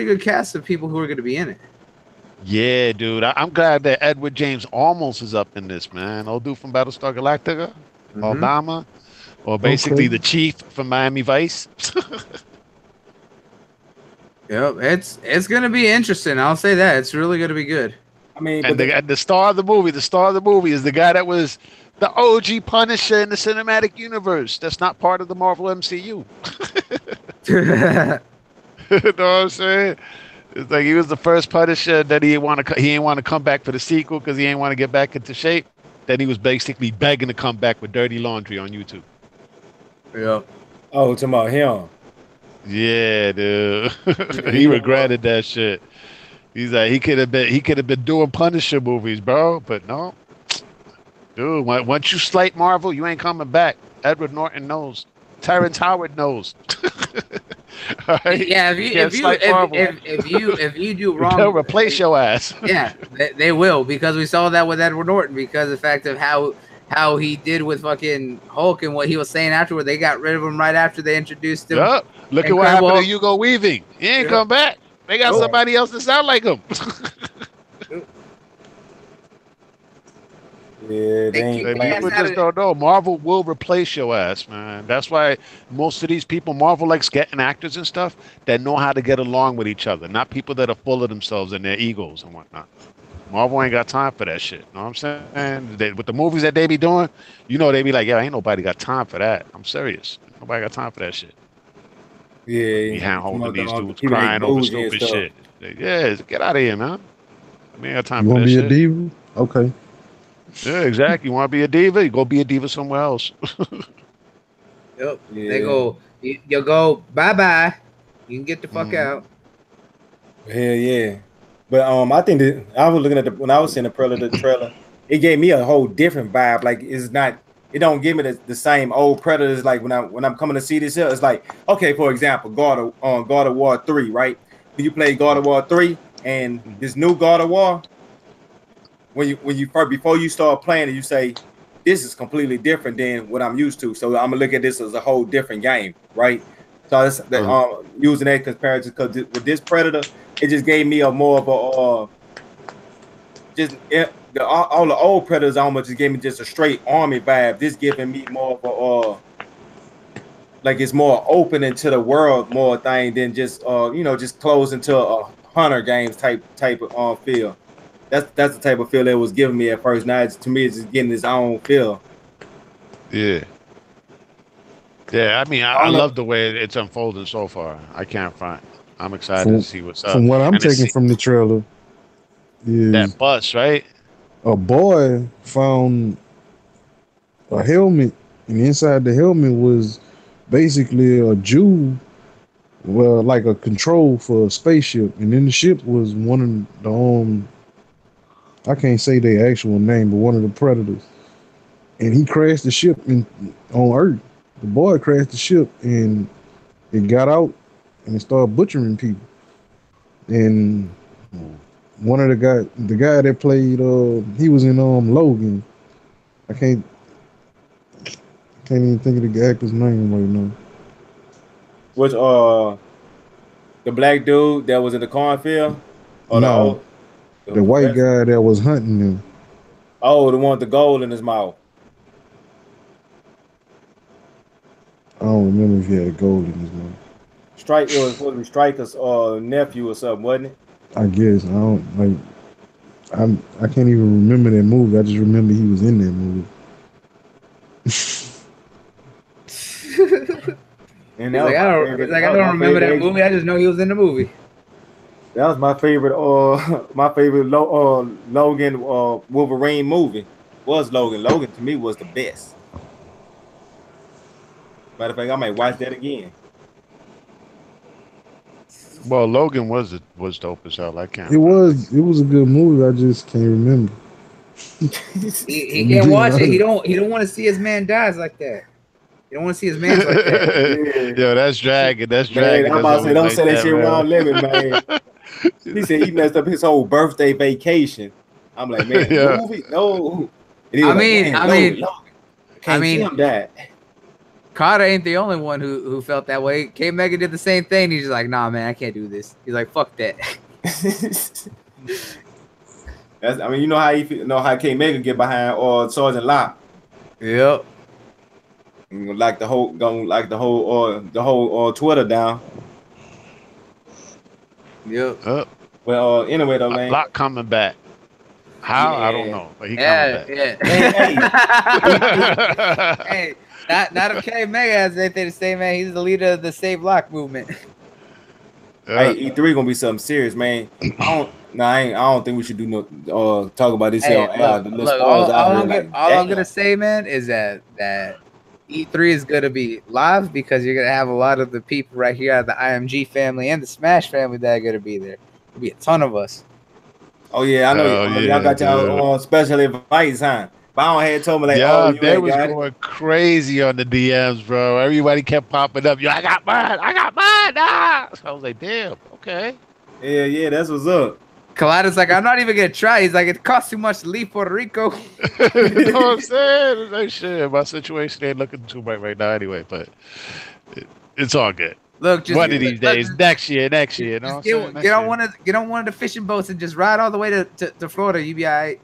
S2: good cast of people who are going to be in it.
S3: Yeah, dude. I'm glad that Edward James Olmos is up in this, man. Old dude from Battlestar Galactica, Aldama, or basically the chief from Miami Vice.
S2: Yep, it's going to be interesting. I'll say that. It's really going to be good.
S1: I mean,
S3: and the star of the movie is the guy that was the OG Punisher in the cinematic universe. That's not part of the Marvel MCU. You know what I'm saying? It's like he was the first Punisher that he ain't want to come back for the sequel because he ain't want to get back into shape. Then he was basically begging to come back with Dirty Laundry on YouTube.
S2: Yeah.
S1: Oh, talking about him.
S3: Yeah, dude. He regretted that shit. He's like he could have been doing Punisher movies, bro, but no. Dude, once you slight Marvel, you ain't coming back. Edward Norton knows. Terrence Howard knows. All right?
S2: Yeah, if you do wrong,
S3: they'll replace your ass.
S2: Yeah, they will, because we saw that with Edward Norton because of the fact of how he did with fucking Hulk and what he was saying afterward. They got rid of him right after they introduced him.
S3: Yep. Look at what happened to Hugo Weaving. He ain't come back. They got somebody else that sound like him.
S1: Yeah, they ain't.
S2: kick
S3: Hey,
S2: ass
S3: people
S2: out
S3: just
S2: of
S3: don't know. Marvel will replace your ass, man. That's why most of these people, Marvel likes getting actors and stuff that know how to get along with each other, not people that are full of themselves and their egos and whatnot. Marvel ain't got time for that shit. Know what I'm saying? With the movies that they be doing, they be like, yeah, ain't nobody got time for that. I'm serious. Nobody got time for that shit. Be
S1: Yeah,
S3: hand
S1: come
S3: holding
S1: on,
S3: these
S1: the
S3: dudes
S1: people they
S3: crying over
S1: bougie and
S3: stupid
S1: stuff.
S3: shit. Yeah, get out of here, man. We ain't got time
S4: You
S3: for
S4: want
S3: that
S4: to be a
S3: shit.
S4: diva? Okay.
S3: Yeah, exactly. You want to be a diva? You go be a diva somewhere else.
S2: Yep. They
S1: Yeah,
S2: go, you go, bye-bye. You can get the fuck
S3: Mhm.
S2: out.
S1: hell yeah. But I think that I was looking at when I was seeing the Predator trailer, it gave me a whole different vibe. Like it's not, it don't give me the same old Predators. Like when I'm coming to see this here, it's like okay, for example, God of War 3, right? When you play God of War 3 and this new God of War, when you first before you start playing it, you say this is completely different than what I'm used to. So I'm gonna look at this as a whole different game, right? So that's that
S4: Uh,
S1: using that comparison because with this Predator, it just gave me a more of a just all the old Predators almost just gave me just a straight army vibe. This giving me more of a like it's more open into the world more thing than just just closed into a hunter games type of feel. That's the type of feel it was giving me at first. Now to me it's just getting its own feel.
S3: Yeah. Yeah, I mean,
S1: I
S3: I
S1: don't know.
S3: love the way it's unfolding so far. I can't front. I'm excited to
S4: from
S3: see what's up.
S4: from what I'm
S3: And to
S4: taking
S3: see
S4: from the trailer is
S3: that bus, right?
S4: a boy found a helmet, and inside the helmet was basically a Jew, well, like a control for a spaceship, and in the ship was one of the I can't say their actual name, but one of the predators, and he crashed the ship on Earth. The boy crashed the ship, and it got out, and it started butchering people. And one of the guy that played, he was in Logan. I can't even think of the actor's name right now.
S1: Which the black dude that was in the cornfield or the
S4: No,
S1: old the
S4: the white
S1: professor?
S4: guy that was hunting him.
S1: Oh, the one with the gold in his mouth.
S4: I don't remember if he had gold in his mouth.
S1: Strike it was supposed to be Striker's nephew or something, wasn't it?
S4: I guess I don't like. I can't even remember that movie. I just remember he was in that movie.
S1: And
S2: He's
S1: that was
S2: like,
S1: my favorite.
S2: I
S1: That was
S2: don't
S1: my
S2: remember
S1: favorite
S2: that
S1: agent.
S2: movie. I just know he was in the movie.
S1: That was my favorite. My favorite Logan Wolverine movie was Logan. Logan to me was the best. Matter of fact, I might watch that again.
S3: Well, Logan was dope as hell. I can't
S4: It
S3: front.
S4: was a good movie. I just can't remember.
S2: He
S4: I'm
S2: can't
S4: being
S2: watch it. He
S4: honest.
S2: don't want to see his man dies like that. He don't want to see his man's like that.
S1: Yeah,
S3: Yo, that's dragging. That's
S1: man.
S3: dragging.
S1: I'm
S3: That's
S1: about to say,
S3: always
S1: don't
S3: like
S1: say that
S3: that,
S1: shit around Lemon, man.
S3: man.
S1: He said he messed up his whole birthday vacation. I'm like, man,
S3: Yeah.
S1: movie? No. And he
S2: I
S1: was like,
S2: mean,
S1: damn,
S2: I
S1: Logan,
S2: mean,
S1: Logan. I
S2: I
S1: can't see
S2: mean,
S1: him die.
S2: Carter ain't the only one who felt that way. K Mega did the same thing. He's just like, nah, man, I can't do this. He's like, fuck that.
S1: That's, I mean, you know how how K Mega get behind or Sergeant Locke.
S2: Yep.
S1: Like the whole Twitter down.
S2: Yep.
S1: Well, anyway though, man.
S3: Lock coming back. How? I don't
S2: Yeah.
S3: know, but he coming
S2: Yeah.
S3: back.
S1: Hey,
S2: Hey, not if K Mega has anything to say, man. He's the leader of the Save Lock movement.
S3: Yeah.
S1: hey, E3 gonna be something serious, man. I don't think we should do no talk about this here
S2: Hey,
S1: on air.
S2: look,
S1: The little
S2: look.
S1: spoilers out here, like
S2: All I'm
S1: damn.
S2: gonna say, man, is that E3 is gonna be live because you're gonna have a lot of the people right here out of the IMG family and the Smash family that are gonna be there. There'll be a ton of us.
S1: Oh yeah, I know
S3: Oh
S1: y'all
S3: yeah,
S1: got y'all
S3: dude.
S1: special advice, huh? Bound had told me like, oh,
S3: Yeah,
S1: you
S3: they
S1: ain't
S3: was
S1: got it.
S3: going crazy on the DMs, bro. Everybody kept popping up. Yo, I got mine. I got mine. Ah! So I was like, damn, okay.
S1: Yeah, that's what's up.
S2: Kaleido's like, I'm not even gonna try. He's like, it costs too much to leave Puerto Rico.
S3: You know what I'm saying? It's like, shit, my situation ain't looking too bright right now anyway, but it's all good.
S2: Look, just
S3: One of these days, next year, you know what I'm
S2: just
S3: saying?
S2: get
S3: Next
S2: on
S3: year.
S2: get on one of the fishing boats and just ride all the way to Florida. You be all right.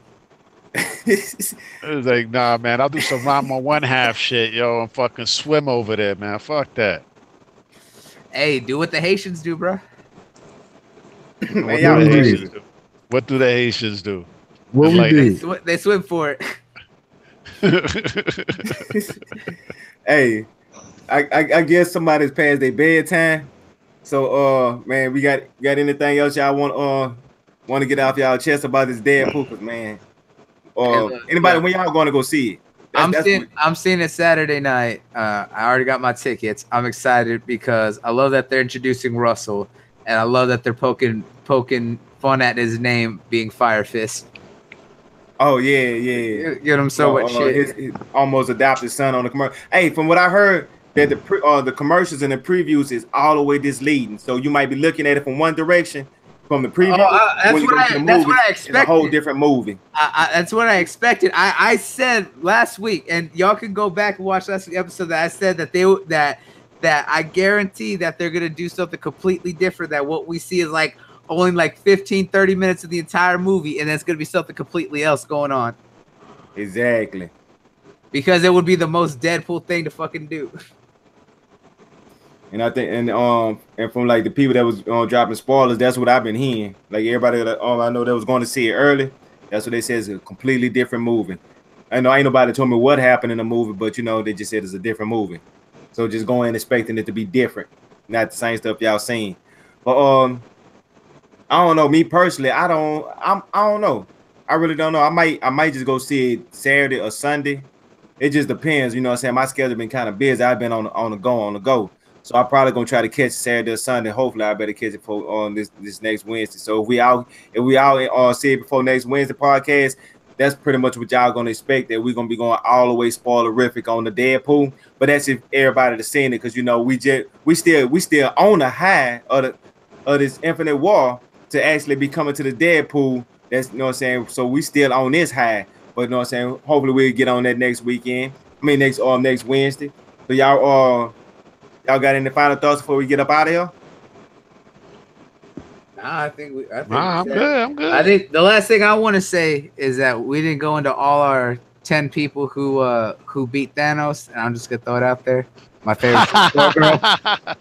S3: It was like, nah, man, I'll do some rhyme on one half shit, yo, and fucking swim over there, man. Fuck that.
S2: Hey, do what the Haitians do, bro.
S1: Man,
S3: What do
S1: y'all
S3: the
S4: we
S1: crazy.
S3: Haitians do? What do the Haitians do?
S4: What we
S3: Like-
S4: did?
S2: They swim for it.
S1: Hey, I guess somebody's past their bedtime. So man, we got anything else y'all want to get off y'all chest about this Deadpool? Cause man,
S2: look,
S1: anybody
S2: look.
S1: when y'all going to go see it?
S2: I'm seeing it Saturday night. I already got my tickets. I'm excited because I love that they're introducing Russell, and I love that they're poking fun at his name being Fire Fist.
S1: Oh yeah.
S2: Get him so much shit.
S1: His almost adopted son on the commercial. Hey, from what I heard, that the commercials and the previews is all the way this leading. So you might be looking at it from one direction from the preview.
S2: That's what I
S1: It's a whole
S2: expected.
S1: different movie.
S2: That's what I expected. I said last week, and y'all can go back and watch last week's episode, that I said that I guarantee that they're gonna do something completely different. That what we see is like only like 15, 30 minutes of the entire movie, and it's gonna be something completely else going on.
S1: Exactly.
S2: Because it would be the most Deadpool thing to fucking do.
S1: And I think, and from like the people that was dropping spoilers, that's what I've been hearing. Like everybody that I know that was going to see it early, that's what they said is a completely different movie. I know ain't nobody told me what happened in the movie, but you know they just said it's a different movie. So just go in expecting it to be different, not the same stuff y'all seen. But I don't know. Me personally, I don't know. I really don't know. I might just go see it Saturday or Sunday. It just depends. You know what I'm saying? My schedule been kind of busy. I've been on the go. So I'm probably gonna try to catch Saturday or Sunday. Hopefully, I better catch it for on this next Wednesday. So if we out see it before next Wednesday podcast, that's pretty much what y'all gonna expect. That we're gonna be going all the way spoilerific on the Deadpool. But that's if everybody that's seen it, because you know we still on the high of this Infinite War to actually be coming to the Deadpool. That's, you know what I'm saying. So we still on this high. But you know what I'm saying. Hopefully we'll get on that next weekend. Next Wednesday. So y'all got any final thoughts before we get up out of here?
S2: Nah, I think
S3: I'm good.
S2: I think the last thing I want to say is that we didn't go into all our 10 people who beat Thanos, and I'm just gonna throw it out there. My favorite girl.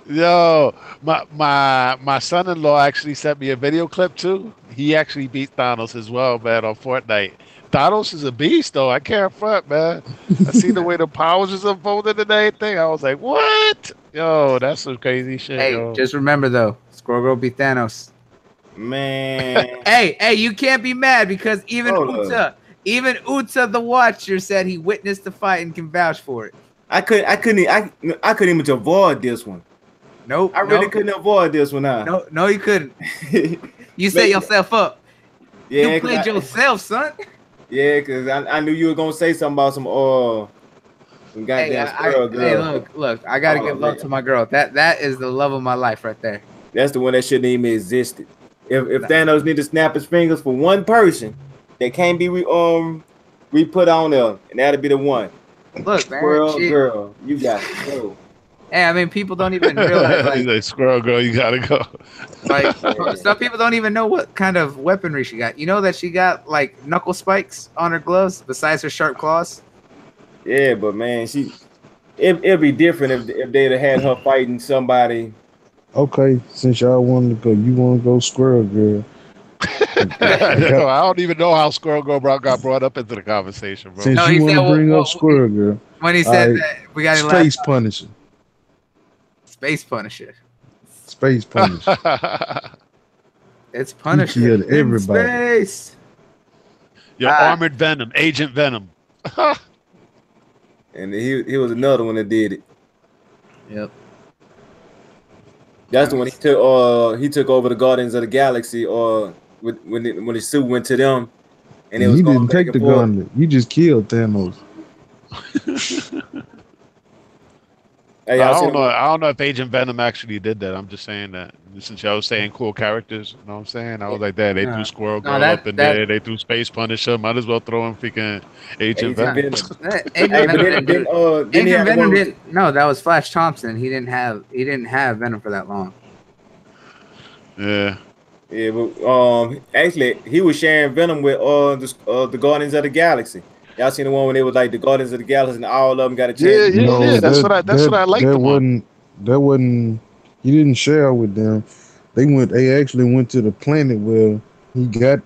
S3: Yo, my son-in-law actually sent me a video clip too. He actually beat Thanos as well, man, on Fortnite. Thanos is a beast, though. I can't front, man. I see the way the powers is unfolded and everything. I was like, what? Yo, that's some crazy shit.
S2: Hey,
S3: yo.
S2: just remember though, Squirrel Girl beat Thanos.
S1: Man.
S2: Hey, you can't be mad because even
S1: Hold up.
S2: Uta the Watcher said he witnessed the fight and can vouch for it.
S1: I couldn't even avoid this one.
S2: Nope.
S1: I really couldn't avoid this one.
S2: No, you couldn't. You set yourself up.
S1: Yeah,
S2: You played yourself, son.
S1: Yeah, because I knew you were gonna say something about some goddamn squirrel girl.
S2: Hey, look, I gotta give love to my girl. That is the love of my life right there.
S1: That's the one that shouldn't even existed. If Thanos need to snap his fingers for one person that can't be re-put on there, and that'll be the one.
S2: Look, man,
S1: Squirrel girl, you got to go.
S2: Hey, I mean, people don't even realize.
S3: He's like, squirrel girl, you gotta go.
S2: Like, some people don't even know what kind of weaponry she got. You know that she got like knuckle spikes on her gloves besides her sharp claws.
S1: Yeah, but man, it'd be different if they'd have had her fighting somebody.
S4: Okay, since y'all wanted to go, you want to go Squirrel Girl.
S3: I don't even know how Squirrel Girl got brought up into the conversation, bro.
S4: Since you want to bring up Squirrel Girl,
S2: when he said that, we got
S4: Space Punisher.
S2: Space Punisher.
S4: Space Punisher.
S2: It's Punisher.
S4: He killed everybody.
S2: Space.
S3: Your Armored Venom, Agent Venom.
S1: And he was another one that did it.
S2: Yep.
S1: That's the one he took over the Guardians of the Galaxy, or when his suit went to them, and it was
S4: you
S1: going
S4: didn't take the gauntlet. You just killed Thanos.
S1: Hey,
S3: I don't know if Agent Venom actually did that. I'm just saying that since y'all was saying cool characters, you know what I'm saying? I was like that. They threw Squirrel Girl up in there. They threw Space Punisher. Might as well throw in freaking Agent Venom.
S2: Agent Venom didn't. No, that was Flash Thompson. He didn't have Venom for that long.
S3: Yeah.
S1: Yeah, but actually, he was sharing venom with the Guardians of the Galaxy. Y'all seen the one when it was like the Guardians of the Galaxy and all of them got a chance
S3: Yeah,
S1: to
S3: yeah,
S1: become
S3: yeah.
S4: No,
S1: this.
S3: That's what I liked
S4: that
S3: him on.
S4: wasn't. He didn't share with them. They actually went to the planet where he got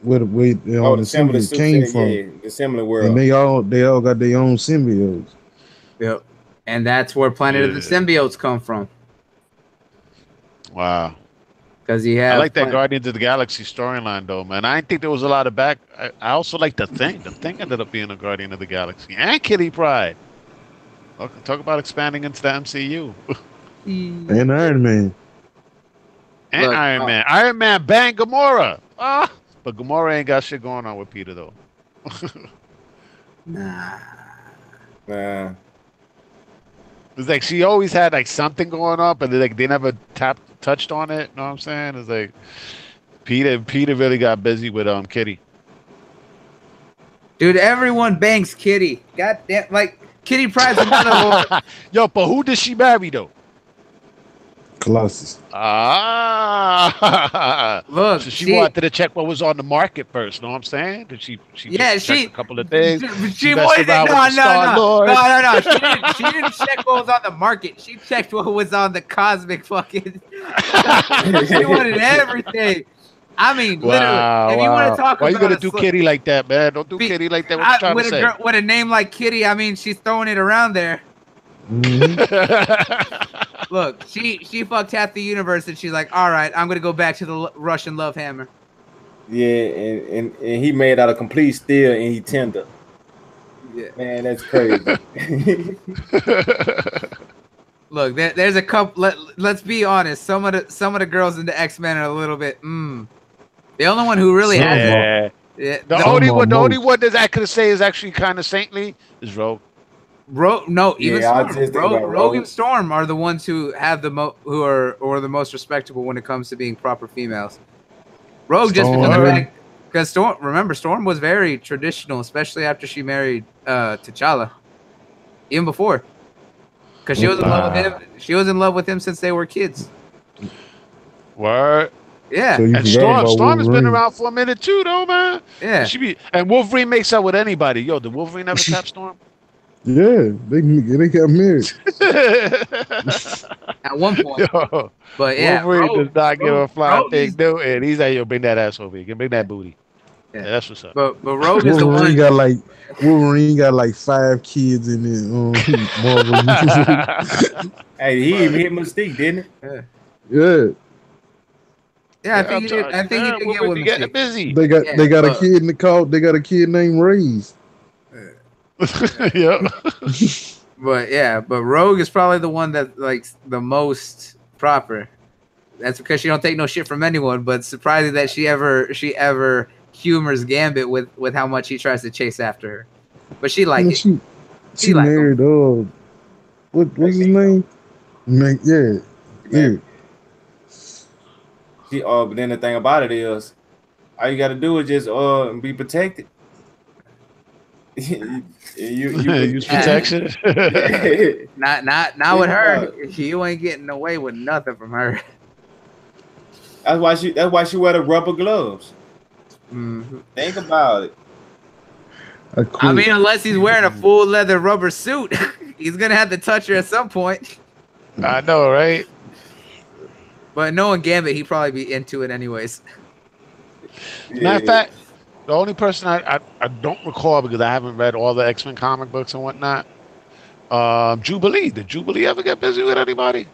S4: where
S1: Oh,
S4: the
S1: the similar
S4: symbiote
S1: suit
S4: came
S1: set,
S4: from,
S1: yeah, the similar
S4: and
S1: world.
S4: they all got their own symbiotes.
S2: Yep. And that's where Planet of the
S3: Yeah.
S2: Symbiotes come from.
S3: Wow.
S2: Because you
S3: I
S2: have
S3: like that Guardians of the Galaxy storyline though, man. I didn't think there was a lot of back. I also like the Thing. The Thing ended up being a Guardian of the Galaxy and Kitty Pryde. Talk about expanding into the MCU.
S4: And Iron Man.
S3: And
S2: look.
S3: Iron Man. Iron Man bang Gamora. Ah, but Gamora ain't got shit going on with Peter though.
S2: Nah.
S1: Nah.
S3: It's like she always had like something going on, but they never touched on it. You know what I'm saying? It's like Peter really got busy with Kitty.
S2: Dude, everyone bangs Kitty. God damn, like Kitty Pryde's another one.
S3: Yo, but who did she marry though?
S4: Colossus.
S3: Ah,
S2: Look,
S3: so she wanted to check what was on the market first. Know what I'm saying? Did she
S2: yeah,
S3: just checked
S2: she
S3: a couple of things?
S2: she
S3: messed
S2: wanted
S3: around
S2: it.
S3: with the Star-Lord.
S2: No. She didn't check what was on the market. She checked what was on the cosmic fucking. She wanted everything. I mean, literally. If you want to talk
S3: Why
S2: about
S3: you gonna do Kitty like that, man? Don't do Kitty like that. What you trying to say?
S2: With a name like Kitty, I mean, she's throwing it around there.
S4: Mhm.
S2: Look, she fucked half the universe, and she's like, all right, I'm gonna go back to the Russian love hammer.
S1: Yeah, and he made out a complete steel and he tender.
S2: Yeah.
S1: Man, that's crazy.
S2: Look, there's a couple. Let's be honest. Some of the girls in the X-Men are a little bit. The only one who really has it.
S3: Yeah.
S2: Yeah,
S3: The only one that I could say is actually kind of saintly is Rogue.
S2: Even
S1: Yeah, I
S2: Storm.
S1: just think about
S2: Rogue and
S1: Rogue.
S2: Storm are the ones who have who are the most respectable when it comes to being proper females. Rogue just because the
S4: Storm.
S2: fact because Storm was very traditional, especially after she married T'Challa. Even before, because she was in love with him. She was in love with him since they were kids.
S3: Word.
S2: Yeah,
S4: So you
S3: And
S4: forgot about
S3: Storm has been
S4: Wolverine.
S3: around for a minute too, though, man.
S2: yeah.
S3: And Wolverine makes out with anybody. Yo, did Wolverine ever tap Storm?
S4: Yeah, they got married.
S2: At one point,
S3: Yo,
S2: but yeah,
S3: Wolverine does not give a flying
S2: Rogue
S3: pig
S2: is,
S3: no, and he's like, yo, bring that ass over here, bring that booty.
S2: yeah.
S3: Yeah, that's what's up.
S2: but Rogue is the one.
S4: Wolverine got like 5 kids in it. Marvel universe.
S1: Hey, he even hit Mystique, didn't
S2: Yeah,
S4: Yeah,
S2: I think he did. I think he did get
S3: Wolverine
S2: with
S3: be getting
S2: Mystique.
S3: busy.
S4: they got a
S2: but-
S4: kid in the call. They got a kid named Ray's.
S3: Yeah.
S2: But Rogue is probably the one that like the most proper. That's because she don't take no shit from anyone. But surprising that she ever humors Gambit with how much he tries to chase after her. But she like it.
S4: She
S2: like
S4: married what's his name? Yeah.
S1: he? But then the thing about it is, all you got to do is just be protected. you
S3: Use protection.
S2: Not with her. You ain't getting away with nothing from her.
S1: That's why she wear the rubber gloves.
S2: Mm-hmm.
S1: Think about it.
S2: I mean, unless he's wearing a full leather rubber suit, he's gonna have to touch her at some point.
S3: I know, right?
S2: But knowing Gambit, he'd probably be into it anyways.
S3: Matter of fact, the only person I don't recall because I haven't read all the X-Men comic books and whatnot. Jubilee. Did Jubilee ever get busy with anybody?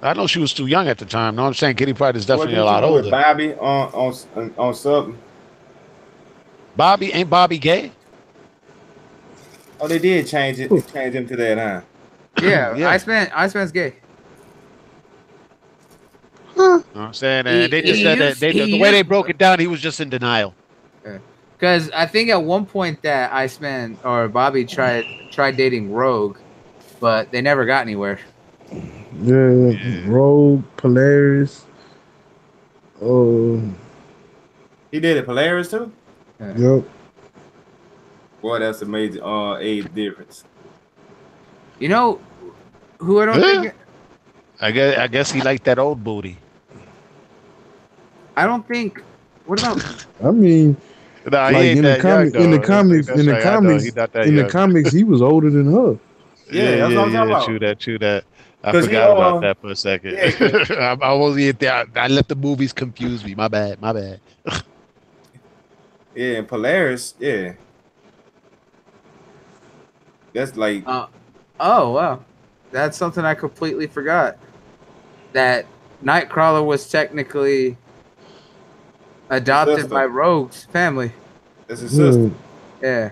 S3: I know she was too young at the time. No, I'm saying Kitty Pryde is definitely a lot older.
S1: Bobby on something.
S3: Bobby ain't Bobby gay?
S1: Oh, they did change him to that, huh?
S2: Yeah,
S3: Yeah.
S2: Iceman's gay.
S3: You know what I'm saying? And they just said that the way they broke it down, he was just in denial.
S2: Because I think at one point that Iceman or Bobby tried dating Rogue, but they never got anywhere.
S4: Yeah. Rogue, Polaris.
S1: He did it Polaris too.
S4: Yep.
S1: Boy, that's a major age difference.
S2: You know who I don't think.
S3: I guess he liked that old booty.
S2: I don't think. What about?
S4: I mean,
S3: Nah, he
S4: like
S3: ain't
S4: in the
S3: that young
S4: comic,
S3: though. That's right. I know he not that
S4: in the
S3: young.
S4: comics, he was older than her.
S1: Yeah, that's what I'm talking
S3: True
S1: about.
S3: that. True that. I
S1: Cause he
S3: forgot about that for a second.
S1: yeah, cause
S3: I wasn't there. I let the movies confuse me. My bad. My bad.
S1: yeah, and Polaris, yeah. That's like
S2: Oh wow, that's something I completely forgot. That Nightcrawler was technically
S1: his
S2: adopted
S1: sister.
S2: by Rogue's family.
S1: That's his
S4: Hmm.
S1: sister.
S2: Yeah.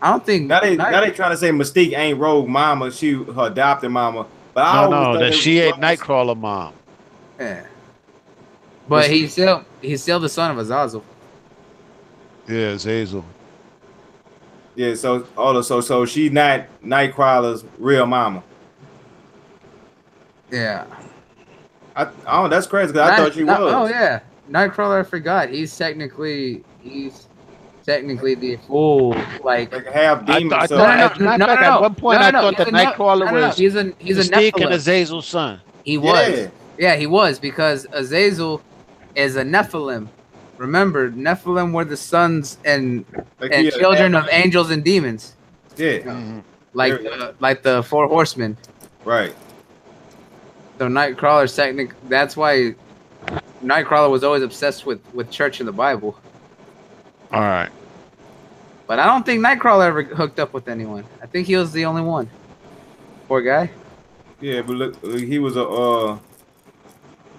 S2: I don't think
S1: Now they trying to say Mystique ain't Rogue mama, she her adopted mama. But I
S3: No,
S1: always
S3: no,
S1: thought
S3: that
S1: that
S3: she ain't
S1: Rose,
S3: Nightcrawler mom.
S2: yeah.
S1: but
S2: But he's still the son of Azazel.
S3: Yeah, it's Hazel.
S1: yeah, so she not Nightcrawler's real mama.
S2: Yeah.
S1: Oh, that's crazy because I thought she
S2: Oh
S1: was.
S2: yeah. Nightcrawler, I forgot. He's technically the full like
S1: Like a half demon,
S3: I
S2: no
S1: so
S3: thought,
S2: no no
S3: as a
S2: no
S3: matter of
S2: no
S3: fact, at
S2: no
S3: one
S2: no
S3: point
S2: no
S3: I
S2: no
S3: thought
S2: he's
S3: that
S2: a no
S3: Nightcrawler
S2: no no
S3: was
S2: he's a
S3: Mystique and
S2: Nephilim.
S3: Azazel's son.
S2: He was.
S1: yeah.
S2: Yeah, he was because Azazel is a Nephilim. Remember, Nephilim were the sons
S1: Like he
S2: and
S1: a half
S2: children of angels and demons.
S1: yeah.
S3: Mhm.
S1: There we go.
S2: Like the four horsemen.
S1: Right.
S2: So Nightcrawler's technic. That's why Nightcrawler was always obsessed with church and the Bible.
S3: All right.
S2: But I don't think Nightcrawler ever hooked up with anyone. I think he was the only one. Poor guy.
S1: Yeah, but look, he was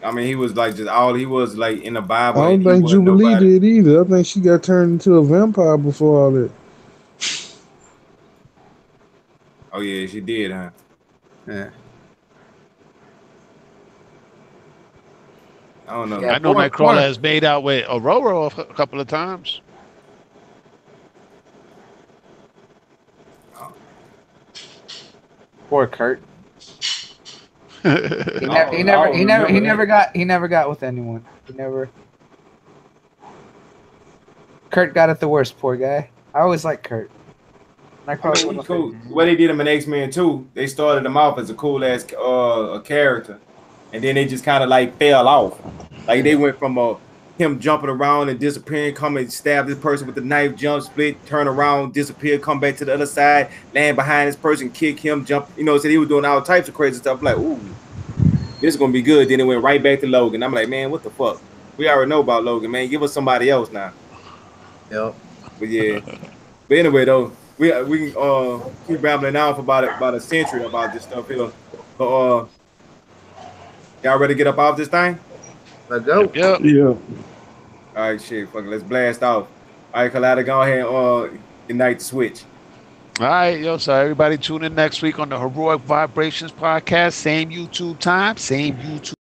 S1: I mean, he was like just all he was like in the
S4: I
S1: Bible.
S4: don't
S1: He
S4: think
S1: wasn't
S4: Jubilee
S1: nobody.
S4: did either. I think she got turned into a vampire before all that.
S1: Oh yeah, she did, huh?
S2: Yeah.
S1: I don't know.
S2: Yeah,
S3: I know
S2: poor,
S3: Nightcrawler
S2: poor,
S3: has made out with Aurora a couple of times.
S2: poor Kurt. He
S1: I don't remember that.
S2: never got with anyone. He never. Kurt got it the worst. Poor guy. I always like Kurt.
S1: I mean, he cool. What they did him in X-Men 2, they started him off as a cool ass a character, and then they just kind of like fell off. Like they went from him jumping around and disappearing, come and stab this person with the knife, jump, split, turn around, disappear, come back to the other side, land behind this person, kick him, jump. You know, so he was doing all types of crazy stuff. Like, ooh, this is gonna be good. Then it went right back to Logan. I'm like, man, what the fuck? We already know about Logan, man. Give us somebody else now.
S2: Yep.
S1: But yeah. But anyway, though, we can keep rambling on for about a century about this stuff here. But y'all ready to get up off this thing?
S2: Let's go.
S3: Yep.
S4: Yeah.
S1: All right, shit, fuck it, let's blast off. All right, Kalada, go ahead and ignite the switch.
S3: All right, yo. So everybody tune in next week on the Heroic Vibrations podcast. Same YouTube time, same YouTube.